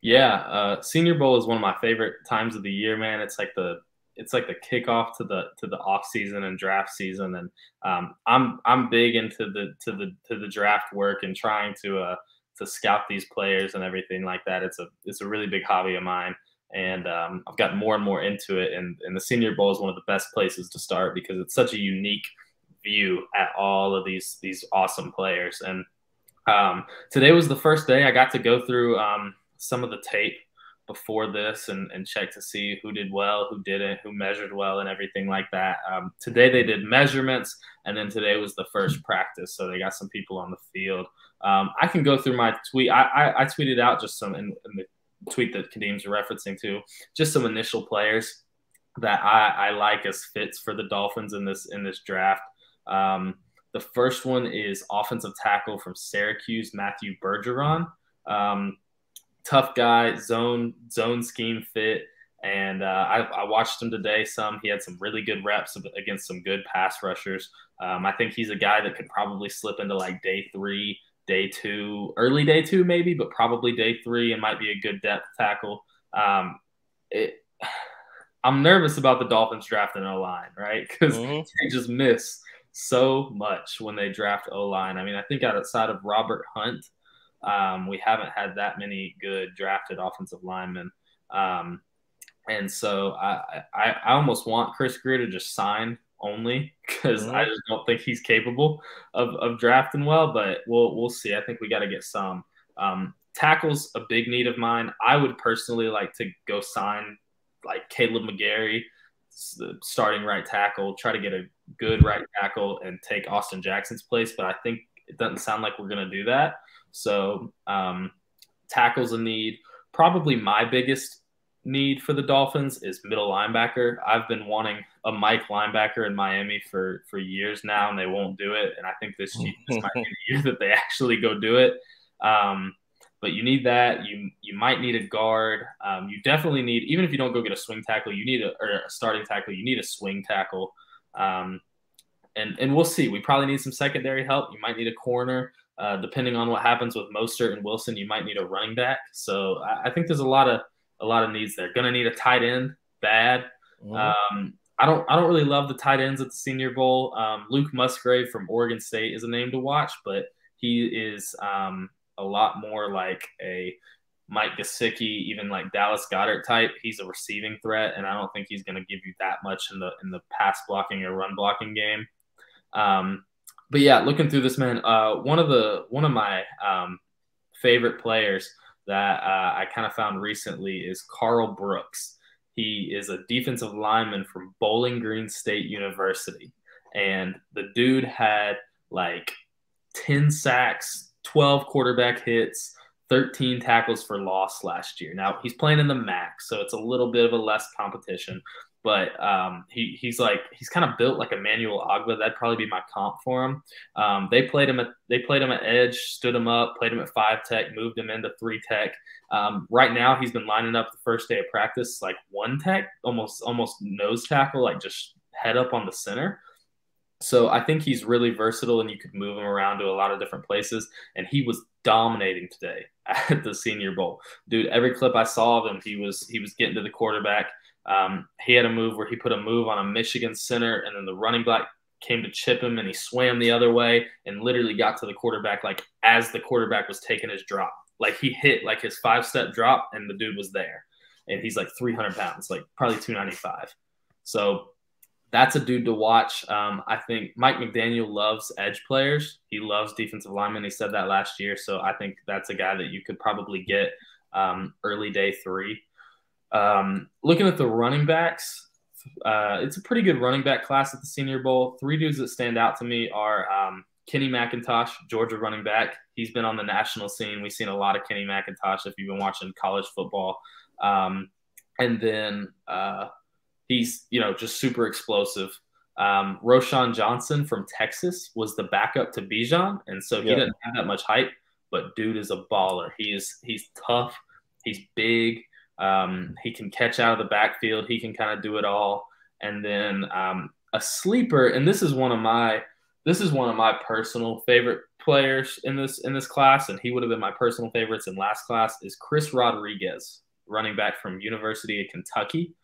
Yeah, Senior Bowl is one of my favorite times of the year, man. It's like the kickoff to the off season and draft season, and I'm big into the draft work and trying to scout these players and everything like that. It's a really big hobby of mine. And I've gotten more and more into it. And the Senior Bowl is one of the best places to start because it's such a unique view at all of these awesome players. And today was the first day I got to go through some of the tape before this and check to see who did well, who didn't, who measured well, and everything like that. Today they did measurements, and then today was the first practice, so they got some people on the field. I can go through my tweet. I tweeted out just some in the tweet that Kadeem's referencing to, just some initial players that I like as fits for the Dolphins in this draft. The first one is offensive tackle from Syracuse, Matthew Bergeron. Tough guy, zone scheme fit. And I watched him today some. He had some really good reps against some good pass rushers. I think he's a guy that could probably slip into like day 3, day 2, early day 2 maybe, but probably day 3 and might be a good depth tackle. I'm nervous about the Dolphins drafting O-line, right? Because they just miss so much when they draft O-line. I mean, I think outside of Robert Hunt, we haven't had that many good drafted offensive linemen. And so I almost want Chris Greer to just sign only because I just don't think he's capable of drafting well, but we'll see. I think we got to get some. Tackle's a big need of mine. I would personally like to go sign like Caleb McGarry, starting right tackle, try to get a good right tackle and take Austin Jackson's place, but I think it doesn't sound like we're going to do that. So tackle's a need. Probably my biggest need for the Dolphins is middle linebacker. I've been wanting a Mike linebacker in Miami for years now, and they won't do it. And I think this might be the year that they actually go do it. But you need that. You might need a guard. You definitely need, even if you don't go get a swing tackle, you need a starting tackle. You need a swing tackle. And we'll see. We probably need some secondary help. You might need a corner. Depending on what happens with Mostert and Wilson, you might need a running back. So I think there's a lot of needs there. Going to need a tight end, bad. I don't really love the tight ends at the Senior Bowl. Luke Musgrave from Oregon State is a name to watch, but he is a lot more like a Mike Gesicki, even like Dallas Goedert type. He's a receiving threat, and I don't think he's going to give you that much in the pass blocking or run blocking game. But yeah, looking through this, man, one of my favorite players that I kind of found recently is Carl Brooks. He is a defensive lineman from Bowling Green State University, and the dude had like 10 sacks, 12 quarterback hits, 13 tackles for loss last year. Now he's playing in the MAC, so it's a little bit of a less competition. But he's kind of built like Emmanuel Ogbah. That'd probably be my comp for him. They played him at edge, stood him up, played him at 5 tech, moved him into 3 tech. Right now he's been lining up the first day of practice like 1 tech, almost nose tackle, like just head up on the center. So I think he's really versatile, and you could move him around to a lot of different places. And he was dominating today at the Senior Bowl, dude. Every clip I saw of him, he was getting to the quarterback. He had a move where he put a move on a Michigan center, and then the running back came to chip him, and he swam the other way and literally got to the quarterback like as the quarterback was taking his drop. Like he hit like his 5-step drop, and the dude was there. And he's like 300 pounds, like probably 295. So that's a dude to watch. I think Mike McDaniel loves edge players. He loves defensive linemen. He said that last year. So I think that's a guy that you could probably get early day 3. Looking at the running backs, it's a pretty good running back class at the Senior Bowl. 3 dudes that stand out to me are Kenny McIntosh, Georgia running back. He's been on the national scene. We've seen a lot of Kenny McIntosh if you've been watching college football. And then he's, just super explosive. Roshan Johnson from Texas was the backup to Bijan, and so he doesn't have that much hype, but dude is a baller. He's tough. He's big. He can catch out of the backfield. He can kind of do it all. And then a sleeper, and this is one of my personal favorite players in this class, and he would have been my personal favorites in last class, is Chris Rodriguez, running back from University of Kentucky.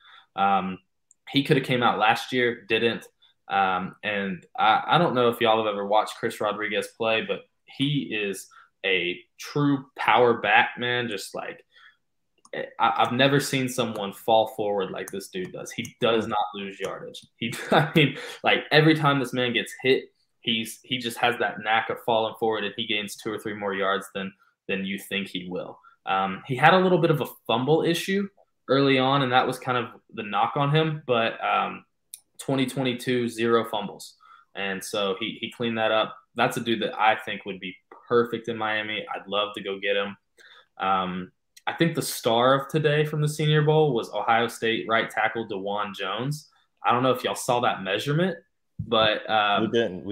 He could have came out last year, didn't. And I don't know if y'all have ever watched Chris Rodriguez play, but he is a true power back, man. Just like I've never seen someone fall forward like this dude does. He does not lose yardage. Like every time this man gets hit, he just has that knack of falling forward, and he gains 2 or 3 more yards than you think he will. He had a little bit of a fumble issue early on, and that was kind of the knock on him. But 2022, 0 fumbles. And so he cleaned that up. That's a dude that I think would be perfect in Miami. I'd love to go get him. I think the star of today from the Senior Bowl was Ohio State right tackle DeJuan Jones. I don't know if y'all saw that measurement, but we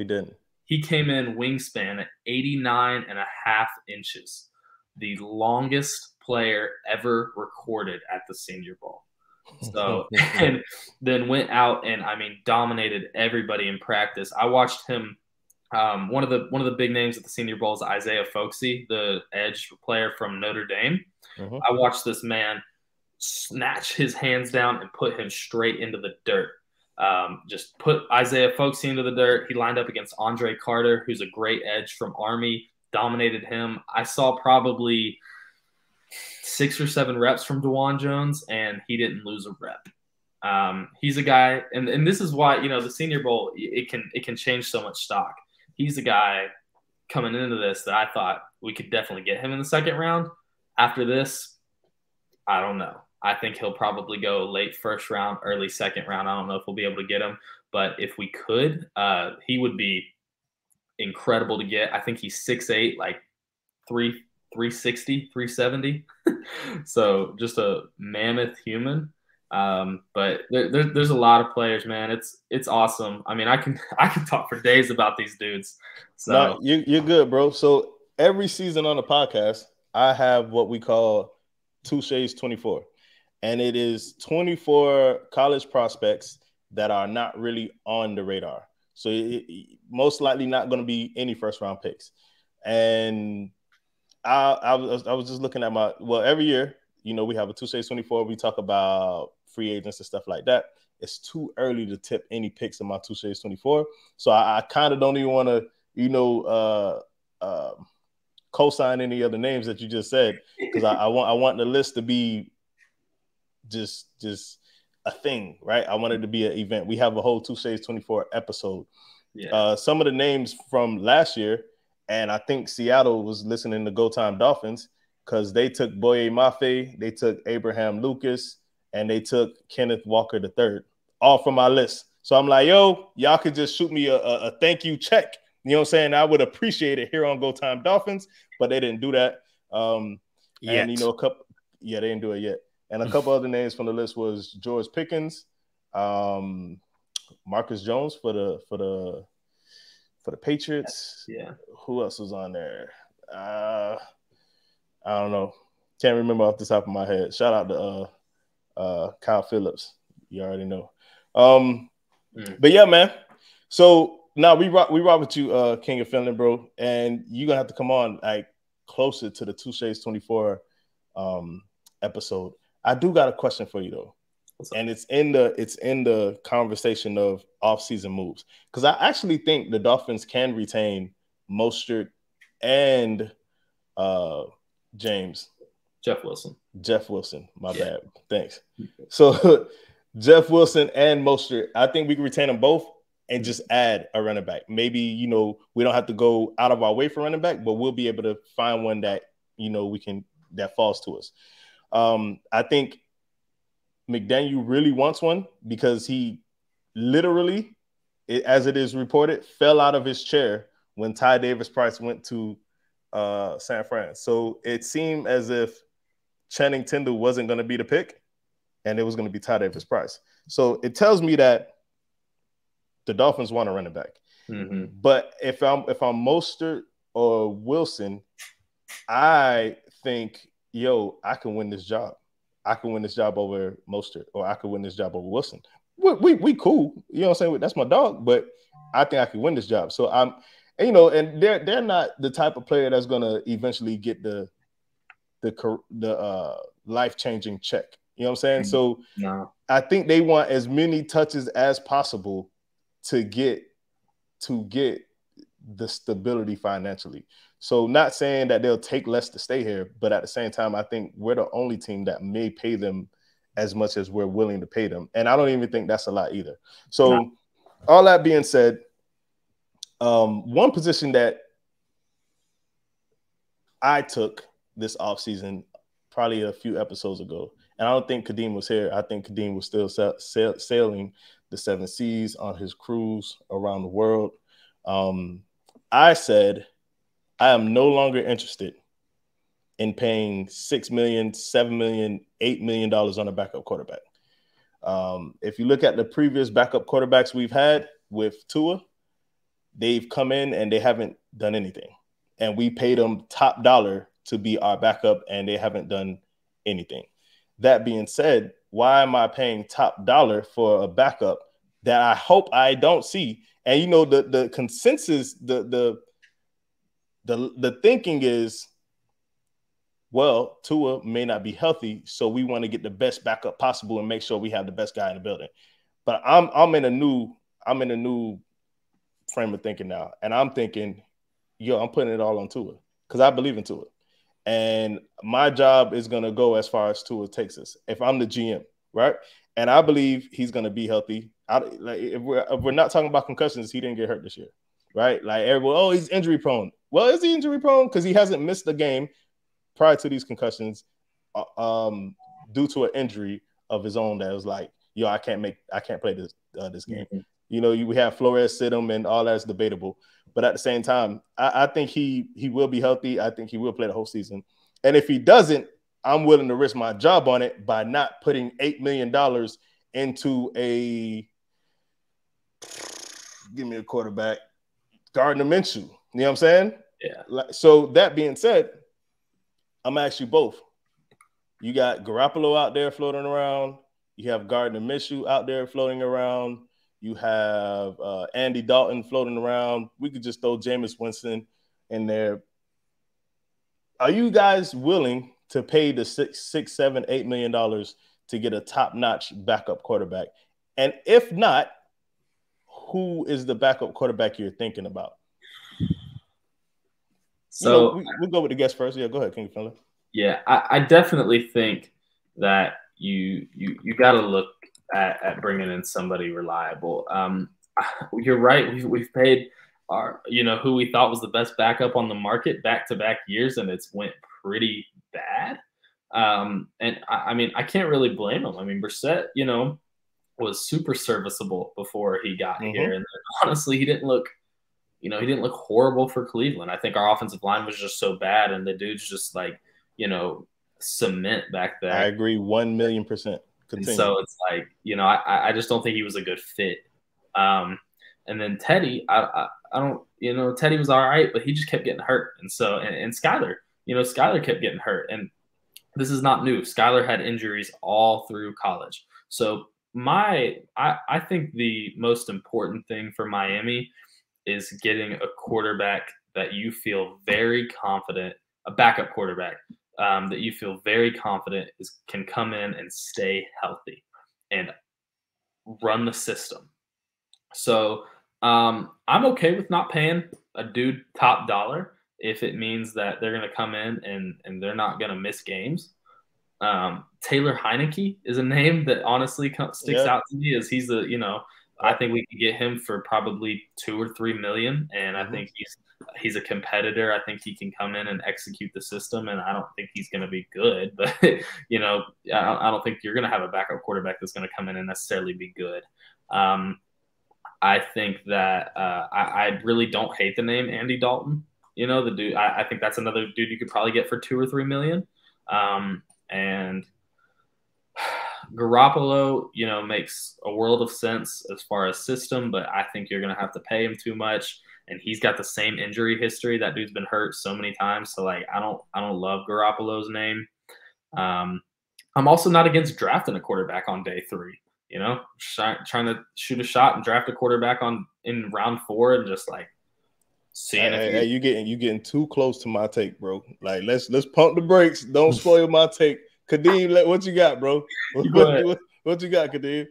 didn't. He came in wingspan at 89.5 inches, the longest player ever recorded at the Senior Bowl. So, and then went out and dominated everybody in practice. I watched him. One of the big names at the Senior Bowl is Isaiah Folksy, the edge player from Notre Dame. Mm-hmm. I watched this man snatch his hands down and put him straight into the dirt. Just put Isaiah Folksy into the dirt. He lined up against Andre Carter, who's a great edge from Army, dominated him. I saw probably 6 or 7 reps from DeJuan Jones, and he didn't lose a rep. He's a guy, and this is why, the Senior Bowl, it can change so much stock. He's a guy coming into this that I thought we could definitely get him in the second round. After this, I don't know. I think he'll probably go late first round, early second round. I don't know if we'll be able to get him, but if we could, he would be incredible to get. I think he's 6'8", like 360, 370. So just a mammoth human. But there's a lot of players, man. It's awesome. I can talk for days about these dudes. So no, you're good, bro. So every season on the podcast, I have what we call Two Shades 24, and it is 24 college prospects that are not really on the radar. So most likely not going to be any first round picks. And I was just looking at every year, we have a Two Shades 24. We talk about free agents and stuff like that. It's too early to tip any picks in my Two Shades 24. So I kind of don't even want to, co-sign any other names that you just said, because I want the list to be just a thing, right? I want it to be an event. We have a whole Two Shades 24 episode. Yeah. Some of the names from last year, and I think Seattle was listening to Go Time Dolphins, because they took Boye Mafe, they took Abraham Lucas, and they took Kenneth Walker III, all from my list. So I'm like, yo, y'all could just shoot me a thank you check. You know what I'm saying? I would appreciate it here on Go Time Dolphins, but they didn't do that. And they didn't do it yet. And a couple other names from the list was George Pickens, Marcus Jones for the Patriots. Yeah. Who else was on there? I don't know. Can't remember off the top of my head. Shout out to Kyle Phillips. You already know. But yeah, man. So now we rock with you, King of Phinland, bro. And you're gonna have to come on like closer to the Two Shades 24 episode. I do got a question for you though. And it's in the conversation of off-season moves. Because I actually think the Dolphins can retain Mostert and Jeff Wilson. My bad. Thanks. So Jeff Wilson and Mostert, I think we can retain them both and just add a running back. Maybe, we don't have to go out of our way for running back, but we'll be able to find one that, that falls to us. I think McDaniel really wants one because he literally, as it is reported, fell out of his chair when Ty Davis-Price went to San Fran. So it seemed as if Channing Tindall wasn't going to be the pick and it was going to be Ty Davis-Price. So it tells me that the Dolphins want a running back. Mm-hmm. But if I'm Mostert or Wilson, I think, I can win this job. I can win this job over Mostert, or I could win this job over Wilson. We cool. You know what I'm saying? That's my dog, but I think I can win this job. So and they're not the type of player that's gonna eventually get the life-changing check. You know what I'm saying? So no. I think they want as many touches as possible to get the stability financially. So not saying that they'll take less to stay here, but at the same time, I think we're the only team that may pay them as much as we're willing to pay them. And I don't even think that's a lot either. So all that being said, one position that I took this offseason probably a few episodes ago. And I don't think Kadeem was here. I think Kadeem was still sailing the 7 seas on his cruise around the world. I said, I am no longer interested in paying $6 million, $7 million, $8 million on a backup quarterback. If you look at the previous backup quarterbacks we've had with Tua, they've come in and they haven't done anything. And we paid them top dollar to be our backup, and they haven't done anything. That being said, why am I paying top dollar for a backup that I hope I don't see? And you know, the consensus, the thinking is, well, Tua may not be healthy, so we want to get the best backup possible and make sure we have the best guy in the building. But I'm in a new frame of thinking now, and I'm thinking, yo, I'm putting it all on Tua because I believe in Tua. And my job is going to go as far as Tua takes us. If I'm the GM, right? And I believe he's going to be healthy. If we're not talking about concussions, he didn't get hurt this year, right? Like everyone, oh, he's injury prone. Well, is he injury prone? Because he hasn't missed a game prior to these concussions due to an injury of his own that was like, yo, I can't play this game. Mm-hmm. You know, we have Flores sit him and all that's debatable. But at the same time, I think he will be healthy. I think he will play the whole season. And if he doesn't, I'm willing to risk my job on it by not putting $8 million into give me a quarterback, Gardner Minshew. You know what I'm saying? Yeah. So that being said, I'm going to ask you both. You got Garoppolo out there floating around. You have Gardner Minshew out there floating around. You have Andy Dalton floating around. We could just throw Jameis Winston in there. Are you guys willing to pay the $6, $7, $8 million to get a top-notch backup quarterback? And if not, who is the backup quarterback you're thinking about? So we'll go with the guest first. Yeah, go ahead, King of Phinland. Yeah, I definitely think that you got to look at bringing in somebody reliable. You're right. We've paid our, who we thought was the best backup on the market back-to-back years, and it's went pretty bad. And I mean, I can't really blame him. I mean, Brissett, was super serviceable before he got here, and honestly, he didn't look horrible for Cleveland. I think our offensive line was just so bad, and the dude's just like, cement back there. I agree 1,000,000%. And so it's like, I just don't think he was a good fit. And then Teddy, I don't, Teddy was all right, but he just kept getting hurt. And so, and Skyler, Skyler kept getting hurt. And this is not new. Skyler had injuries all through college. So I think the most important thing for Miami is getting a quarterback that you feel very confident, a backup quarterback, that you feel very confident can come in and stay healthy and run the system. So I'm okay with not paying a dude top dollar if it means that they're going to come in and they're not going to miss games. Taylor Heineke is a name that honestly sticks out to me, as he's I think we could get him for probably $2 or $3 million, and I think he's a competitor. I think he can come in and execute the system, and I don't think he's going to be good, but I don't think you're going to have a backup quarterback that's going to come in and necessarily be good. I think that I really don't hate the name Andy Dalton. The dude. I think that's another dude you could probably get for $2 or $3 million. And Garoppolo, makes a world of sense as far as system, but I think you're going to have to pay him too much. And he's got the same injury history. That dude's been hurt so many times. So like, I don't love Garoppolo's name. I'm also not against drafting a quarterback on day 3, trying to shoot a shot and draft a quarterback in round 4 and just like seeing if you getting too close to my take, bro. Like let's pump the brakes. Don't spoil my take. Kadeem, what you got, bro? What you got, Kadeem?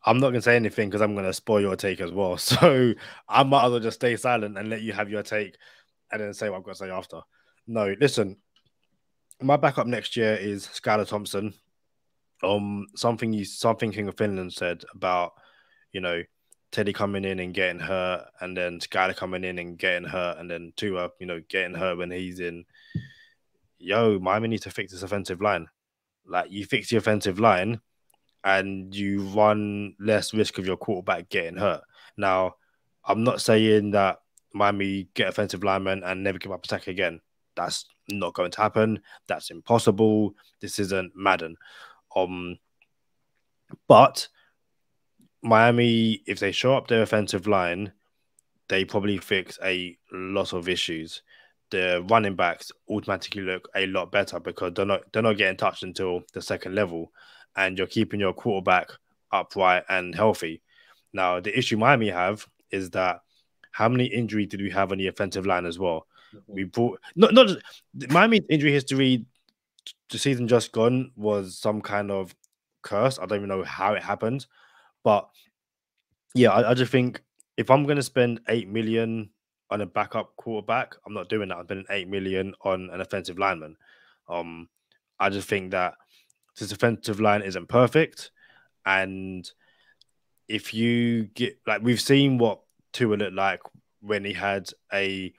I'm not going to say anything because I'm going to spoil your take as well. So I might as well just stay silent and let you have your take and then say what I've got to say after. No, listen, my backup next year is Skylar Thompson. Something King of Phinland said about, Teddy coming in and getting hurt, and then Skylar coming in and getting hurt, and then Tua, getting hurt when he's in. yo, Miami needs to fix this offensive line. Like, you fix the offensive line and you run less risk of your quarterback getting hurt. Now, I'm not saying that Miami get offensive linemen and never give up a sack again. That's not going to happen. That's impossible. This isn't Madden. But Miami, if they show up their offensive line, they probably fix a lot of issues. The running backs automatically look a lot better because they're not getting touched until the second level, and you're keeping your quarterback upright and healthy. Now, the issue Miami have is that how many injuries did we have on the offensive line as well? We brought not just Miami's injury history. The season just gone was some kind of curse. I don't even know how it happened, but yeah, I just think if I'm going to spend 8 million on a backup quarterback, I'm not doing that. I'm spending 8 million on an offensive lineman. I just think that this offensive line isn't perfect, and if you get like we've seen what Tua looked like when he had a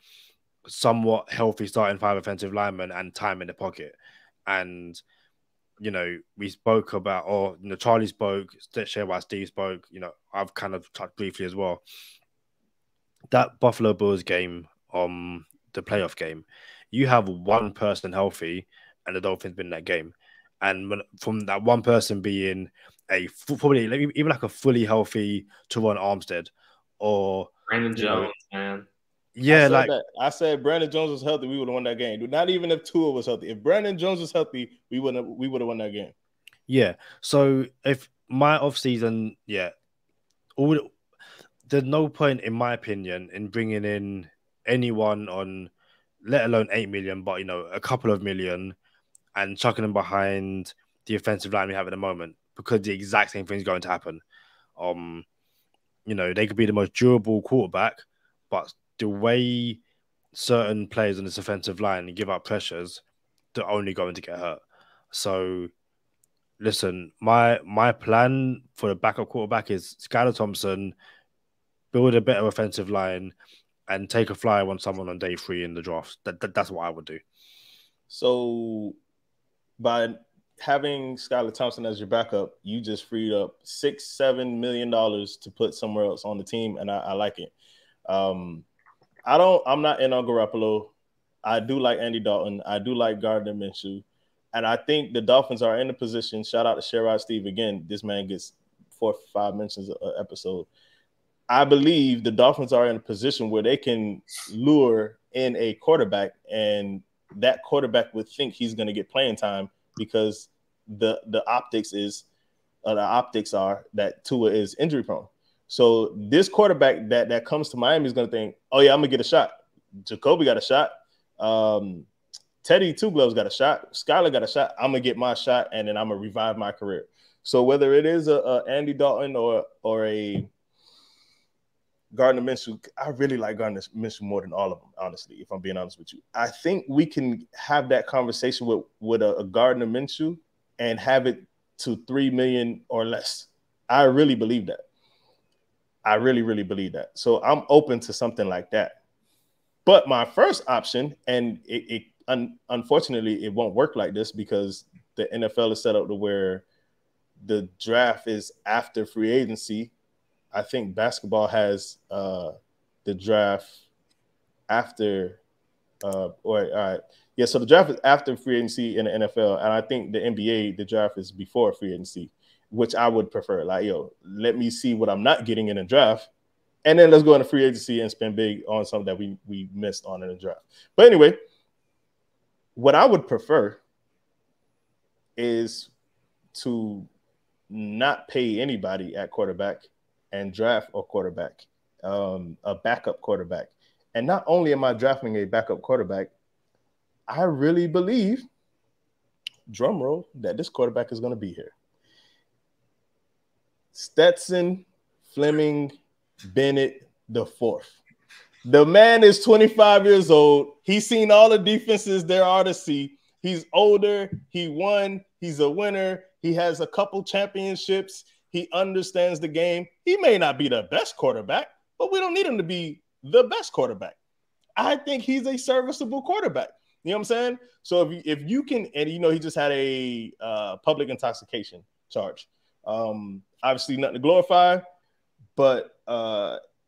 somewhat healthy starting five offensive lineman and time in the pocket, and we spoke about, or Charlie spoke, share why Steve spoke. I've kind of touched briefly as well. That Buffalo Bills game, the playoff game, you have one person healthy, and the Dolphins win that game. And from that one person being probably even like a fully healthy Teron Armstead or Brandon Jones, man. Yeah, I said Brandon Jones was healthy, we would have won that game. Not even if Tua was healthy. If Brandon Jones was healthy, we would have won that game. Yeah. So if my offseason, there's no point, in my opinion, in bringing in anyone on, let alone 8 million, but a couple of million, and chucking them behind the offensive line we have at the moment, because the exact same thing is going to happen. They could be the most durable quarterback, but the way certain players on this offensive line give up pressures, they're only going to get hurt. So, listen, my plan for the backup quarterback is Skylar Thompson, build a better offensive line, and take a flyer on someone on day 3 in the draft. That's what I would do. So, by having Skylar Thompson as your backup, you just freed up $6-7 million to put somewhere else on the team, and I like it. I'm not in on Garoppolo. I do like Andy Dalton. I do like Gardner Minshew. And I think the Dolphins are in a position. Shout out to Sherrod Steve again. This man gets 4 or 5 mentions an episode. I believe the Dolphins are in a position where they can lure in a quarterback, and that quarterback would think he's going to get playing time because the optics are that Tua is injury prone. So this quarterback that comes to Miami is going to think, oh, yeah, I'm going to get a shot. Jacoby got a shot. Teddy Two Gloves got a shot. Skylar got a shot. I'm going to get my shot, and then I'm going to revive my career. So whether it is a Andy Dalton or a Gardner Minshew, I really like Gardner Minshew more than all of them, honestly, if I'm being honest with you. I think we can have that conversation with a Gardner Minshew and have it to 3 million or less. I really believe that. I really, really believe that. So I'm open to something like that. But my first option, and unfortunately, it won't work like this because the NFL is set up to where the draft is after free agency. I think basketball has the draft after all right. Yeah, so the draft is after free agency in the NFL, and I think the NBA, the draft is before free agency, which I would prefer. Like, let me see what I'm not getting in a draft, and then let's go into free agency and spend big on something that we missed on in the draft. But anyway, what I would prefer is to not pay anybody at quarterback and draft a quarterback, a backup quarterback. And not only am I drafting a backup quarterback, I really believe, drum roll, that this quarterback is going to be here. Stetson Fleming Bennett IV. The man is 25 years old. He's seen all the defenses there are to see. He's older. He won. He's a winner. He has a couple championships. He understands the game. He may not be the best quarterback, but we don't need him to be the best quarterback. I think he's a serviceable quarterback. You know what I'm saying? So if you can, and he just had a public intoxication charge. Obviously nothing to glorify, but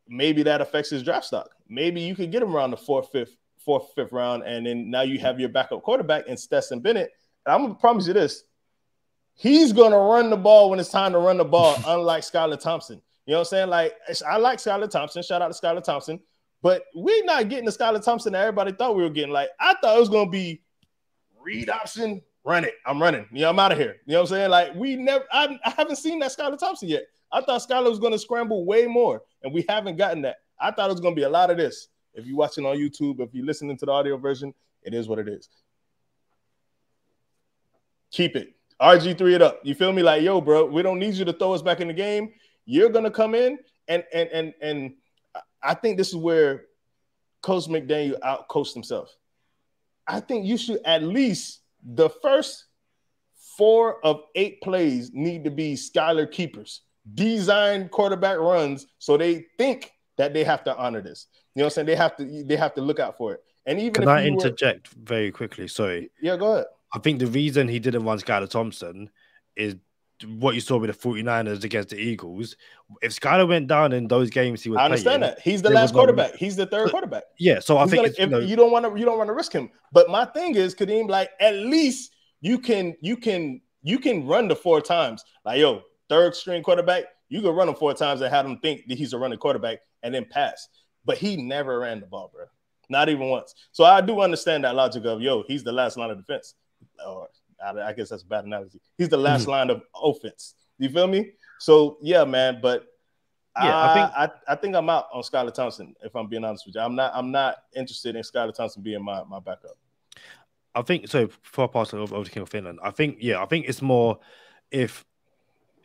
maybe that affects his draft stock. Maybe you could get him around the fourth, fifth round, and then now you have your backup quarterback in Stetson Bennett. And I'm gonna promise you this: he's gonna run the ball when it's time to run the ball, unlike Skylar Thompson. You know what I'm saying? Like, I like Skylar Thompson. Shout out to Skylar Thompson. But we're not getting the Skylar Thompson that everybody thought we were getting. Like, I thought it was gonna be read option, run it. I'm running. I'm out of here. You know what I'm saying? Like, I haven't seen that Skylar Thompson yet. I thought Skylar was gonna scramble way more, and we haven't gotten that. I thought it was gonna be a lot of this. If you're watching on YouTube, if you're listening to the audio version, it is what it is. Keep it. RG3 it up. You feel me? Like, yo, bro, we don't need you to throw us back in the game. You're gonna come in, and I think this is where Coach McDaniel outcoached himself. I think you should at least the first 4 of 8 plays need to be Skylar keepers, design quarterback runs, so they think that they have to honor this. You know what I'm saying? They have to look out for it. And even can I interject very quickly? Sorry. Yeah, go ahead. I think the reason he didn't run Skylar Thompson is what you saw with the 49ers against the Eagles. If Skylar went down in those games, he was. I understand that he's the last quarterback. He's the third quarterback. Yeah, so I think you don't want to risk him. But my thing is, Kadeem, like, at least you can run the 4 times. Like, yo, third string quarterback, you can run him 4 times and have him think that he's a running quarterback and then pass. But he never ran the ball, bro. Not even once. So I do understand that logic of, yo, he's the last line of defense. Or I guess that's a bad analogy. He's the last line of offense. You feel me? So yeah, man. But yeah, I think I'm out on Skylar Thompson. If I'm being honest with you, I'm not interested in Skylar Thompson being my backup. I think so. Before I pass it over to King of Phinland, I think it's more if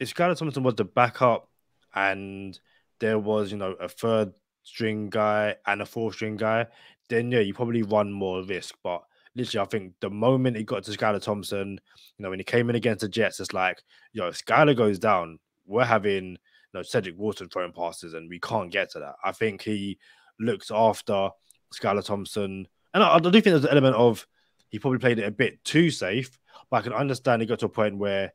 Skylar Thompson was the backup and there was a third string guy and a 4th string guy, then yeah, you probably run more risk. But literally, I think the moment he got to Skylar Thompson, when he came in against the Jets, it's like, if Skylar goes down, we're having Cedric Wilson throwing passes, and we can't get to that. I think he looked after Skylar Thompson, and I do think there's an element of he probably played it a bit too safe. But I can understand he got to a point where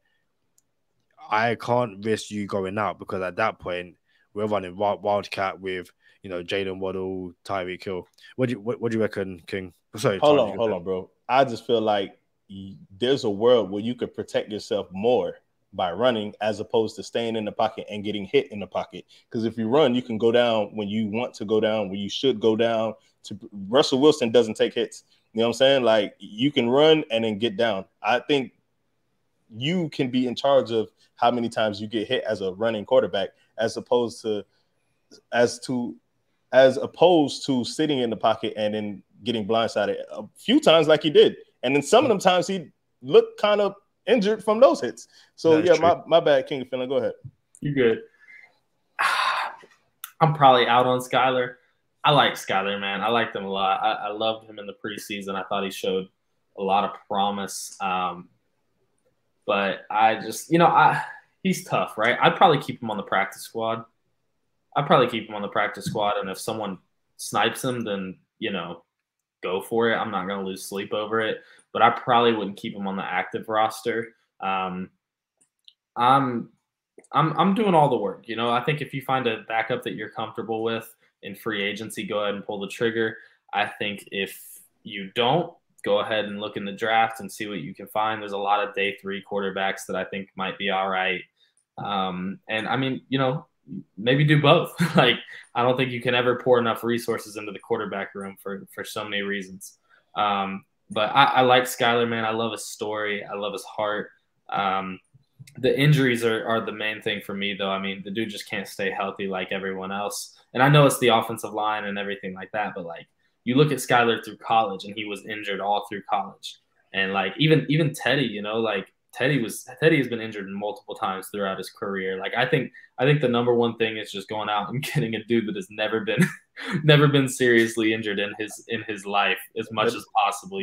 I can't risk you going out, because at that point we're running Wildcat with Jalen Waddle, Tyreek Hill. What do you reckon, King? Sorry, hold on, bro. I just feel like there's a world where you could protect yourself more by running as opposed to staying in the pocket and getting hit in the pocket. Because if you run, you can go down when you want to go down, when you should go down. Russell Wilson doesn't take hits. You know what I'm saying? Like, you can run and then get down. I think you can be in charge of how many times you get hit as a running quarterback, as opposed to sitting in the pocket and then getting blindsided a few times like he did. And then some of them times he looked kind of injured from those hits. So my bad, King of Phinland. Go ahead. You good. I'm probably out on Skylar. I like Skylar, man. I liked him a lot. I loved him in the preseason. I thought he showed a lot of promise. But I just, he's tough, right? I'd probably keep him on the practice squad. And if someone snipes him, then, go for it. I'm not going to lose sleep over it. But I probably wouldn't keep him on the active roster. I'm doing all the work. I think if you find a backup that you're comfortable with in free agency, go ahead and pull the trigger. I think if you don't, go ahead and look in the draft and see what you can find. There's a lot of day 3 quarterbacks that I think might be all right. And I mean, maybe do both. Like, I don't think you can ever pour enough resources into the quarterback room for so many reasons. But I like Skylar, man. I love his story. I love his heart. The injuries are the main thing for me, though. I mean, the dude just can't stay healthy like everyone else. And I know it's the offensive line and everything like that, but like, you look at Skylar through college, and he was injured all through college. And like, even Teddy, Teddy has been injured multiple times throughout his career. Like, I think the number one thing is just going out and getting a dude that has never been seriously injured in his life as much as possible.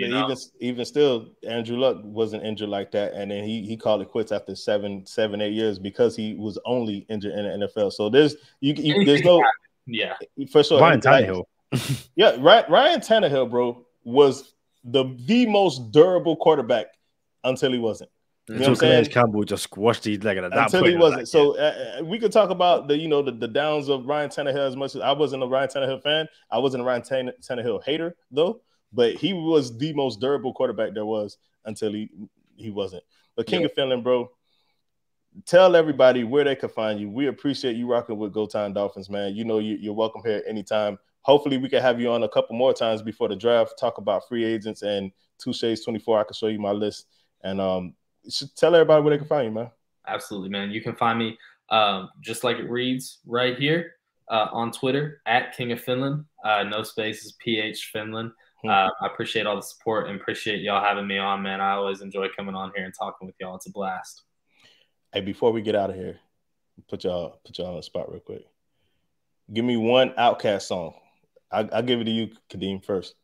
Even still, Andrew Luck wasn't injured like that, and then he called it quits after 7-8 years because he was only injured in the NFL. So there's no for sure. Ryan Tannehill. Yeah, Ryan Tannehill, bro, was the most durable quarterback until he wasn't. You know what I'm Calais saying? Campbell just squashed his leg at that Until point. he wasn't. So we could talk about the downs of Ryan Tannehill as much as I wasn't a Ryan Tannehill fan. I wasn't a Ryan Tannehill hater though, but he was the most durable quarterback there was until he wasn't. But King of Phinland, bro, tell everybody where they can find you. We appreciate you rocking with Go Time Dolphins, man. You know you're welcome here anytime. Hopefully we can have you on a couple more times before the draft, talk about free agents and Touche's 24. I can show you my list. And tell everybody where they can find you, man. Absolutely, man. You can find me just like it reads right here on Twitter at King of Phinland. No spaces, PH Finland. I appreciate all the support and appreciate y'all having me on, man. I always enjoy coming on here and talking with y'all. It's a blast. Hey, before we get out of here, put y'all on the spot real quick. Give me one Outkast song. I'll give it to you, Kadeem, first.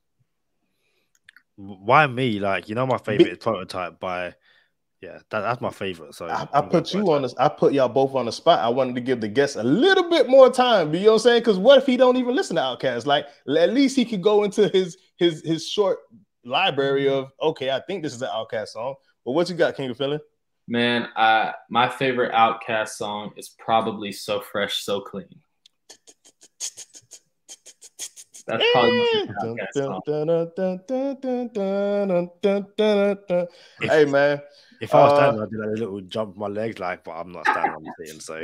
Why me? Like, you know, my favorite is Prototype by, that's my favorite. So I put you on this. I put y'all both on the spot. I wanted to give the guest a little bit more time. You know what I'm saying? Because what if he don't even listen to Outkast? Like, at least he could go into his short library of, okay, I think this is an Outkast song. But what you got, King of Phinland? Man, my favorite Outkast song is probably So Fresh, So Clean. That's probably my favorite Outkast song. Hey, man. If I was standing, I'd do like a little jump my legs, like, but I'm not standing, I'm sitting, so.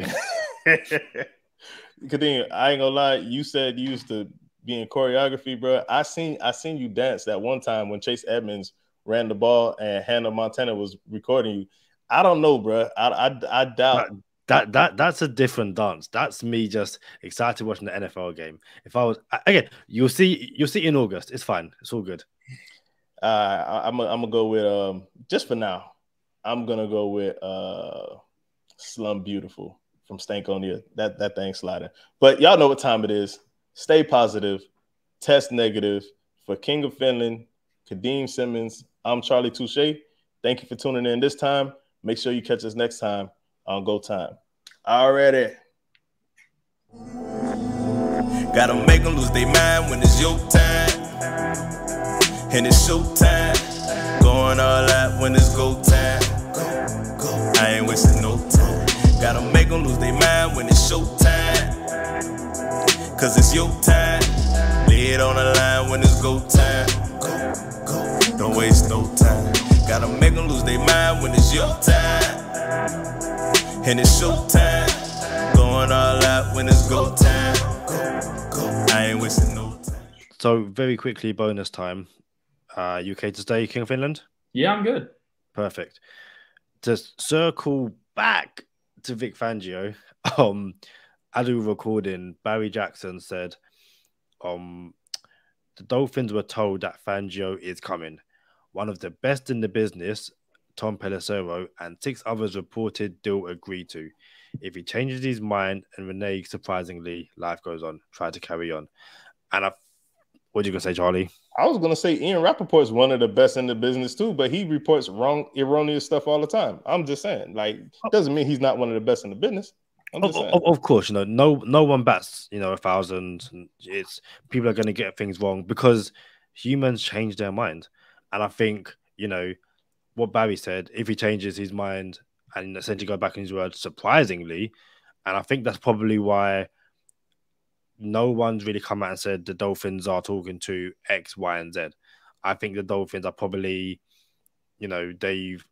Kadeem, I ain't gonna lie, you said you used to be in choreography, bro. I seen you dance that one time when Chase Edmonds ran the ball and Hannah Montana was recording you. I don't know, bro. I doubt that's a different dance. That's me just excited watching the NFL game. If I was again, you'll see in August. It's fine. It's all good. I'm gonna go with just for now. I'm gonna go with Slum Beautiful from Stankonia. That thing sliding. But y'all know what time it is. Stay positive, test negative. For King of Phinland, Kadeem Simmons, I'm Charlie Touche. Thank you for tuning in this time. Make sure you catch us next time on Go Time. Already. Gotta make them lose their mind when it's your time. And it's show time. Going all out when it's go time. I ain't wasting no time. Gotta make them lose their mind when it's show time. Cause it's your time. Lay it on the line when it's go time. Don't waste no time. Gotta make them lose their mind when it's your time. And it's show time. Going all out when it's go time. I ain't wasting no time. So very quickly, bonus time. UK to stay, King of Phinland? Yeah, I'm good. Perfect. To circle back to Vic Fangio, as we were recording, Barry Jackson said, the Dolphins were told that Fangio is coming. One of the best in the business, Tom Pelissero, and 6 others reported deal agreed to. If he changes his mind, and Renee, surprisingly, life goes on, try to carry on. And what are you going to say, Charlie? I was going to say Ian Rappaport's one of the best in the business too, but he reports erroneous stuff all the time. I'm just saying, like, doesn't mean he's not one of the best in the business. Of course, no one bats, 1,000. It's people are going to get things wrong because humans change their mind. And I think, what Barry said, if he changes his mind and essentially go back in his word, surprisingly, and I think that's probably why no one's really come out and said the Dolphins are talking to X, Y, and Z. I think the Dolphins are probably, they've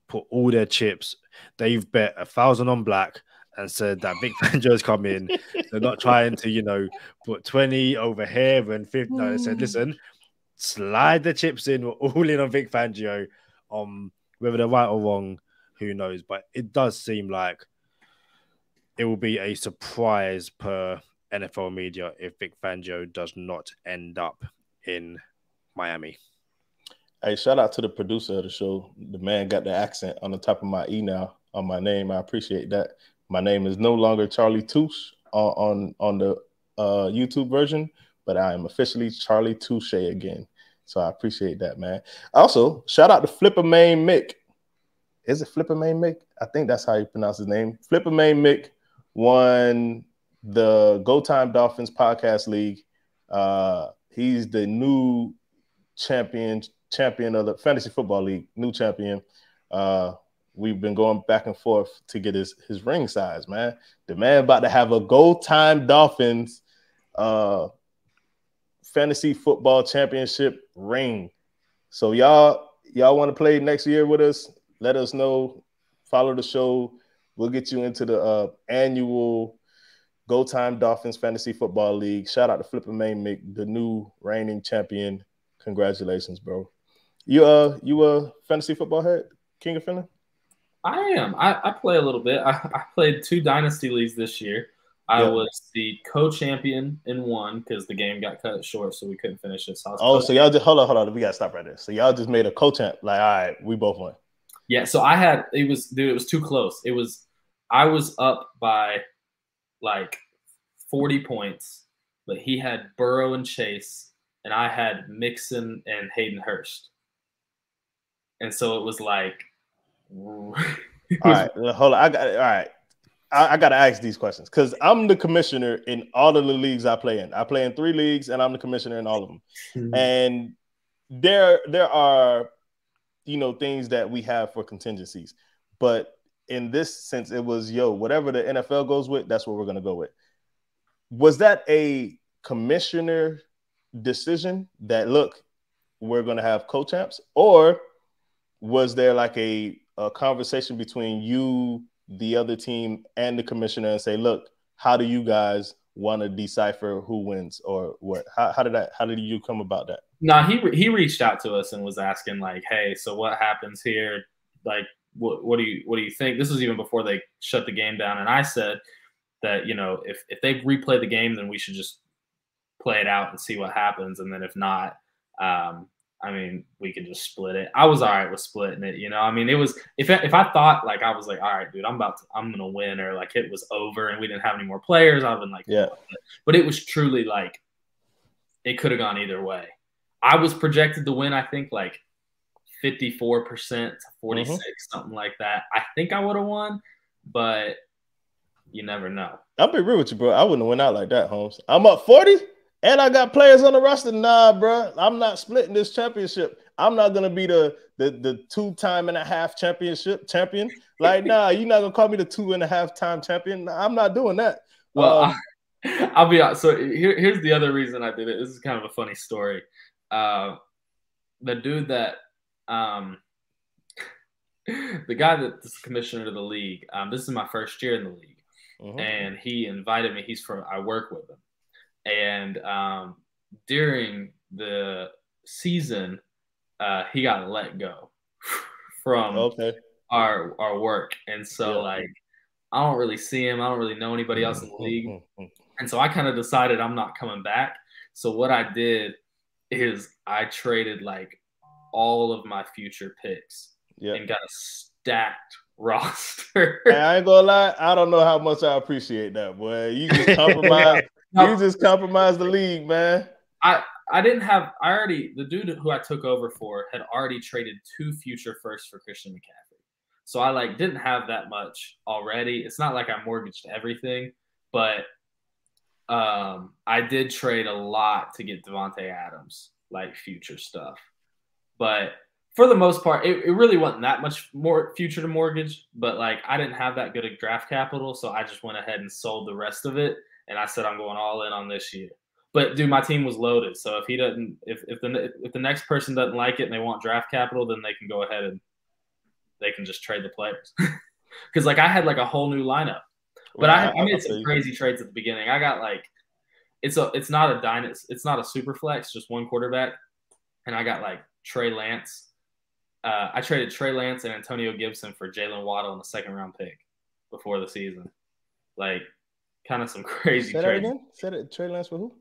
put all their chips, they've bet 1,000 on black and said that Vic Fangio's come in. They're not trying to, put 20 over here and 50. No, they said, listen, slide the chips in. We're all in on Vic Fangio. Whether they're right or wrong, who knows? But it does seem like it will be a surprise per NFL media if Vic Fangio does not end up in Miami. Hey, shout out to the producer of the show. The man got the accent on the top of my E now on my name. I appreciate that. My name is no longer Charlie Touche on the YouTube version, but I am officially Charlie Touche again. So I appreciate that, man. Also, shout out to Flipper Main Mick. Is it Flipper Main Mick? I think that's how you pronounce his name. Flipper Main Mick won the Go Time Dolphins Podcast League. He's the new champion of the fantasy football league, new champion. We've been going back and forth to get his ring size, man. The man about to have a Go Time Dolphins fantasy football championship ring. So y'all want to play next year with us? Let us know. Follow the show. We'll get you into the annual Go Time Dolphins Fantasy Football League. Shout out to Flipper Main Mick, the new reigning champion. Congratulations, bro. You a fantasy football head, King of Phinland? I am. I play a little bit. I played 2 dynasty leagues this year. I was the co-champion in one because the game got cut short, so we couldn't finish it. So so y'all just hold on. We gotta stop right there. So y'all just made a co-champ. Like, all right, we both won. Yeah. So it was too close. I was up by like 40 points, but he had Burrow and Chase, and I had Mixon and Hayden Hurst. And so it was like, all right, hold on. I got to ask these questions because I'm the commissioner in all of the leagues I play in. I play in 3 leagues, and I'm the commissioner in all of them. Mm-hmm. And there are, things that we have for contingencies. But in this sense, it was, whatever the NFL goes with, that's what we're going to go with. Was that a commissioner decision that, look, we're going to have co-champs? Or was there like a conversation between you, the other team, and the commissioner and say, look, how do you guys want to decipher who wins or what? How did you come about that? No, he reached out to us and was asking like, hey, so what happens here? Like, what do you think? This was even before they shut the game down. And I said that, if they replay the game, then we should just play it out and see what happens. And then if not, we could just split it. I was all right with splitting it, it was, if I thought like, I was like, all right, dude, I'm going to win, or like it was over and we didn't have any more players, I've been like, yeah. But it was truly like, it could have gone either way. I was projected to win, I think like 54% to 46, something like that. I think I would have won, but you never know. I'll be real with you, bro. I wouldn't have went out like that, Holmes. I'm up 40. And I got players on the roster. Nah, bro. I'm not splitting this championship. I'm not gonna be the 2.5-time champion. Like, nah, you're not gonna call me the 2.5-time champion. Nah, I'm not doing that. Well, I'll be honest. So here's the other reason I did it. This is kind of a funny story. The dude that the guy that's commissioner of the league. This is my first year in the league, and he invited me. I work with him. And during the season, he got let go from our work. And so, like, I don't really see him. I don't really know anybody else in the league. And so I kind of decided I'm not coming back. So what I did is I traded, like, all of my future picks and got a stacked roster. Hey, I ain't gonna lie. I don't know how much I appreciate that, boy. You just compromise. You just compromised the league, man. The dude who I took over for had already traded 2 future firsts for Christian McCaffrey. So I didn't have that much already. It's not like I mortgaged everything, but I did trade a lot to get Devontae Adams, like future stuff. But for the most part, it really wasn't that much more future to mortgage, but like I didn't have that good of draft capital. So I just went ahead and sold the rest of it. And I said, I'm going all in on this year. But dude, my team was loaded. So if the next person doesn't like it and they want draft capital, then they can go ahead and they can just trade the players. Because like I had like a whole new lineup. But I made some crazy trades at the beginning. I got like it's not a dynasty, it's not a super flex, just one quarterback. And I got like Trey Lance. I traded Trey Lance and Antonio Gibson for Jalen Waddle in the 2nd-round pick before the season. Like kind of some crazy trades. Say that again? Said it. Trey Lance for who?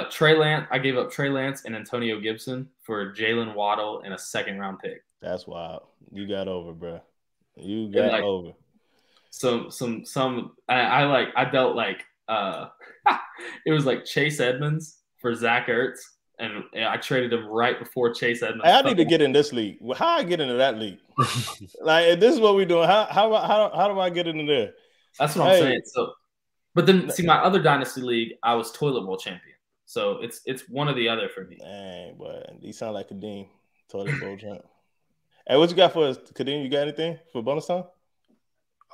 Trey Lance. I gave up Trey Lance and Antonio Gibson for Jalen Waddle and a 2nd-round pick. That's wild. You got over, bro. You got over. I dealt like it was like Chase Edmonds for Zach Ertz, and I traded him right before Chase Edmonds. I need to get in this league. How I get into that league? Like this is what we're doing. How do I get into there? That's what I'm saying. So. But then, see, my other dynasty league, I was toilet bowl champion. So it's one or the other for me. Dang, boy, you sound like Kadeem. Toilet bowl jump. Hey, what you got for us, Kadeem? You got anything for bonus time?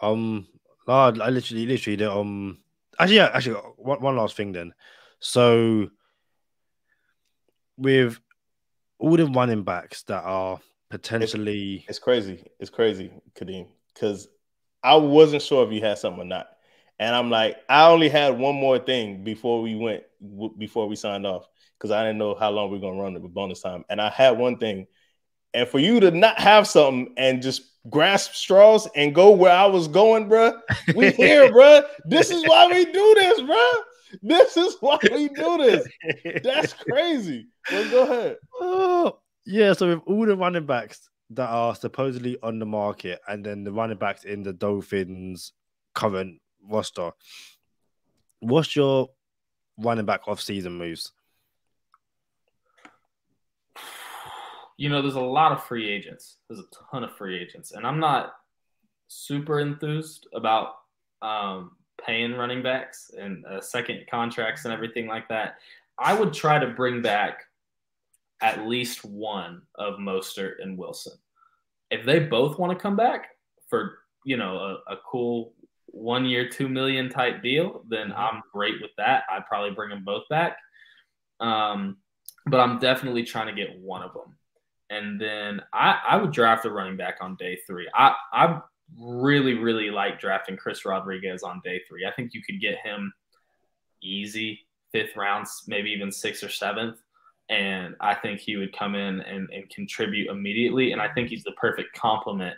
No, I literally the actually one last thing then. So with all the running backs that are potentially it's crazy, Kadeem, because I wasn't sure if you had something or not, and I'm like, I only had one more thing before we signed off, because I didn't know how long we are gonna run it with bonus time, and I had one thing. And for you to not have something and just grasp straws and go where I was going, bro, we here, bro. This is why we do this, bro. This is why we do this. That's crazy. Well, go ahead. Oh, yeah. So with all the running backs that are supposedly on the market, and then the running backs in the Dolphins' current roster, what's your running back off-season moves? There's a lot of free agents. There's a ton of free agents. And I'm not super enthused about paying running backs and second contracts and everything like that. I would try to bring back at least one of Mostert and Wilson. If they both want to come back for, a cool 1 year, $2 million type deal, then I'm great with that. I'd probably bring them both back. But I'm definitely trying to get one of them. And then I would draft a running back on day 3. I really, really like drafting Chris Rodriguez on day 3. I think you could get him easy 5th rounds, maybe even 6th or 7th. And I think he would come in and contribute immediately. And I think he's the perfect complement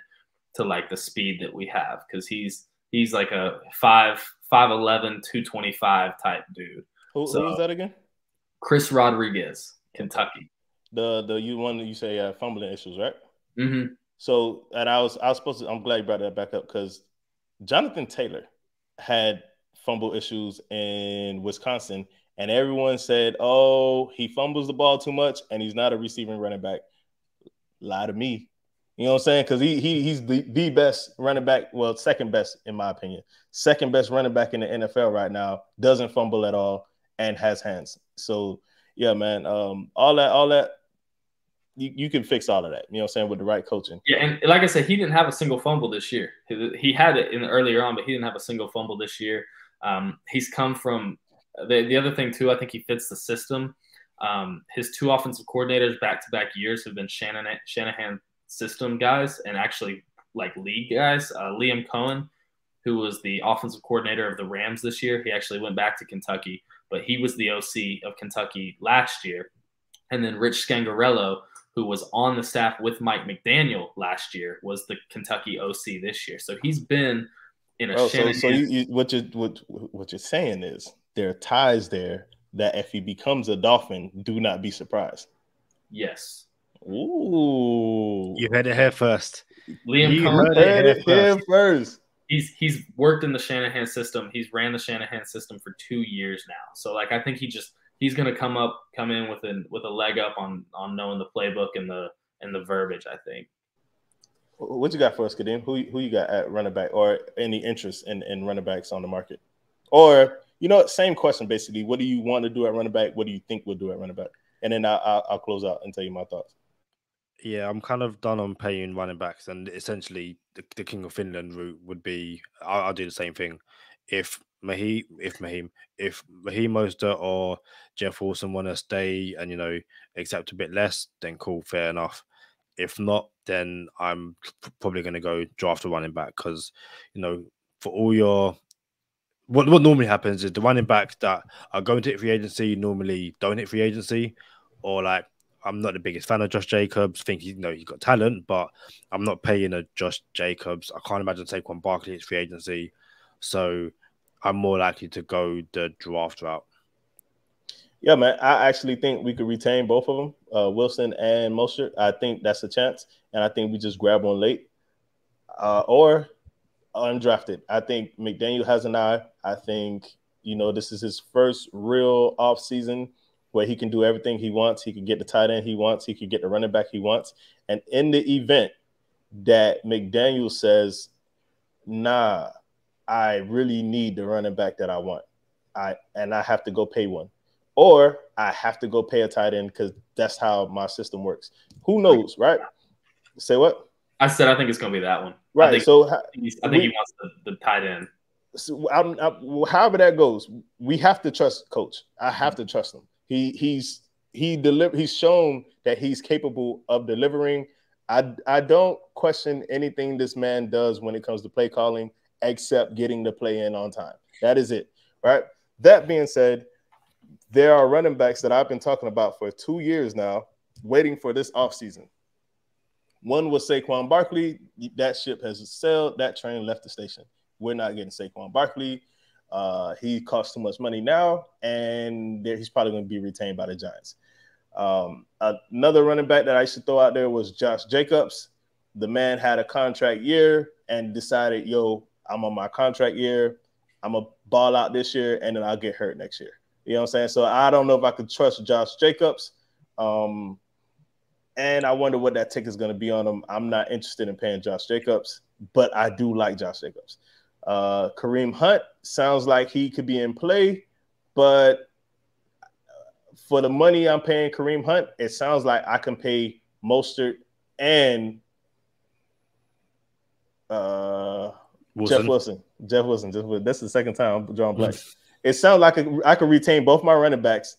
to like the speed that we have, because he's like a 5'11", 225 type dude. Who was that again? Chris Rodriguez, Kentucky. The one that you say fumbling issues, right? Mm-hmm. So, and I was supposed to. I'm glad you brought that back up, because Jonathan Taylor had fumble issues in Wisconsin, and everyone said, "Oh, he fumbles the ball too much, and he's not a receiving running back." Lie to me, you know what I'm saying? Because he's the best running back. Well, second best in my opinion. Second best running back in the NFL right now. Doesn't fumble at all and has hands. So yeah, man. All that. You can fix all of that, you know what I'm saying, with the right coaching. Yeah, and like I said, he didn't have a single fumble this year. He had it earlier on, but he didn't have a single fumble this year. He's come from the other thing too. I think he fits the system. His 2 offensive coordinators back-to-back years have been Shanahan system guys, and actually like league guys. Liam Cohen, who was the offensive coordinator of the Rams this year, he actually went back to Kentucky, but he was the OC of Kentucky last year. And then Rich Scangarello, who was on the staff with Mike McDaniel last year, was the Kentucky OC this year. So he's been in a Shanahan. So what you're saying is there are ties there that if he becomes a Dolphin, do not be surprised. Yes. Ooh. You heard it here first. Liam Cohen heard it here first. He's worked in the Shanahan system. He's ran the Shanahan system for 2 years now. So like I think he's going to come in with a leg up on knowing the playbook and the verbiage, I think. What you got for us, Kadeem? Who you got at running back, or any interest in running backs on the market? Or, same question basically. What do you want to do at running back? What do you think we'll do at running back? And then I'll close out and tell you my thoughts. Yeah, I'm kind of done on paying running backs, and essentially the King of Phinland route would be I'll do the same thing. If Raheem Mostert or Jeff Wilson want to stay and accept a bit less, then cool, fair enough. If not, then I'm probably going to go draft a running back, because for all your what normally happens is the running backs that are going to hit free agency normally don't hit free agency, or like I'm not the biggest fan of Josh Jacobs. Think he's got talent, but I'm not paying a Josh Jacobs. I can't imagine Saquon Barkley hits free agency, so I'm more likely to go the draft route. Yeah, man. I actually think we could retain both of them, Wilson and Mostert. I think that's a chance, and I think we just grab one late or undrafted. I think McDaniel has an eye. I think this is his first real off season where he can do everything he wants. He can get the tight end he wants. He can get the running back he wants. And in the event that McDaniel says, nah, I really need the running back that I want, I have to go pay one, or I have to go pay a tight end because that's how my system works. Who knows, right? Say what? I said I think it's going to be that one. Right. I think he wants the tight end. So however that goes, we have to trust Coach. I have to trust him. He's shown that he's capable of delivering. I don't question anything this man does when it comes to play calling, except getting the play in on time. That is it, right? That being said, there are running backs that I've been talking about for 2 years now, waiting for this offseason. One was Saquon Barkley. That ship has sailed. That train left the station. We're not getting Saquon Barkley. He costs too much money now, and he's probably going to be retained by the Giants. Another running back that I should throw out there was Josh Jacobs. The man had a contract year and decided, I'm on my contract year. I'm going to ball out this year, and then I'll get hurt next year. You know what I'm saying? So I don't know if I could trust Josh Jacobs. And I wonder what that ticket is going to be on him. I'm not interested in paying Josh Jacobs, but I do like Josh Jacobs. Kareem Hunt sounds like he could be in play, but for the money I'm paying Kareem Hunt, it sounds like I can pay Mostert and Jeff Wilson. That's the second time I'm drawing blank. It sounds like I could retain both my running backs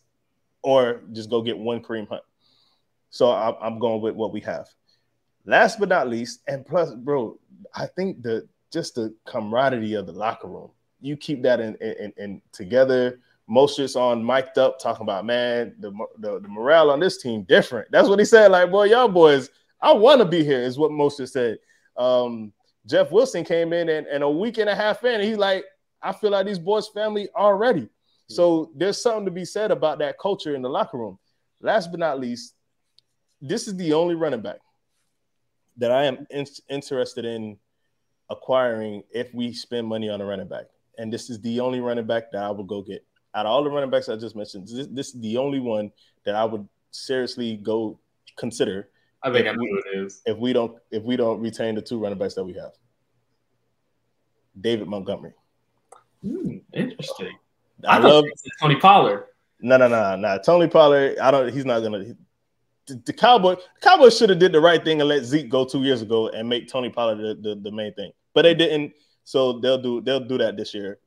or just go get one Kareem Hunt. So I'm going with what we have. Last but not least, and plus, bro, I think just the camaraderie of the locker room, you keep that in together. Mostert's on mic'd up talking about, man, the morale on this team different. That's what he said. Like, boy, y'all boys, I want to be here is what Mostert said. Jeff Wilson came in and a week and a half in, and he's like, I feel like these boys' family already. So there's something to be said about that culture in the locker room. Last but not least, this is the only running back that I am interested in acquiring if we spend money on a running back. And this is the only running back that I would go get. Out of all the running backs I just mentioned, this is the only one that I would seriously go consider. I think I know who it is. If we don't retain the two running backs that we have. David Montgomery. Interesting. I love Tony Pollard. No. Tony Pollard, he's not gonna. The Cowboys should have did the right thing and let Zeke go 2 years ago and make Tony Pollard the main thing, but they didn't. So they'll do that this year,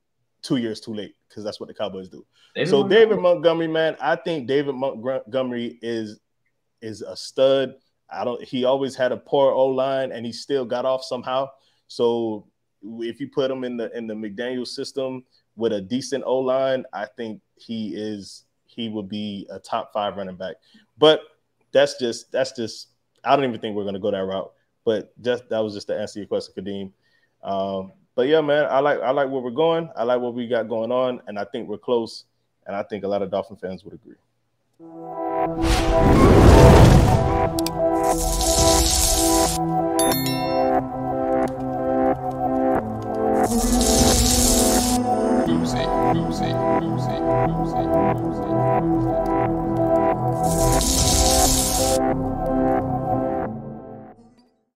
2 years too late, because that's what the Cowboys do. David Montgomery, man, I think David Montgomery is a stud. He always had a poor O-line and he still got off somehow. So if you put him in the McDaniel system with a decent O-line, I think he would be a top 5 running back. But that's just I don't even think we're going to go that route. But that was just to answer your question, Kadeem. But yeah, man, I like where we're going. I like what we got going on, and I think we're close. And I think a lot of Dolphin fans would agree.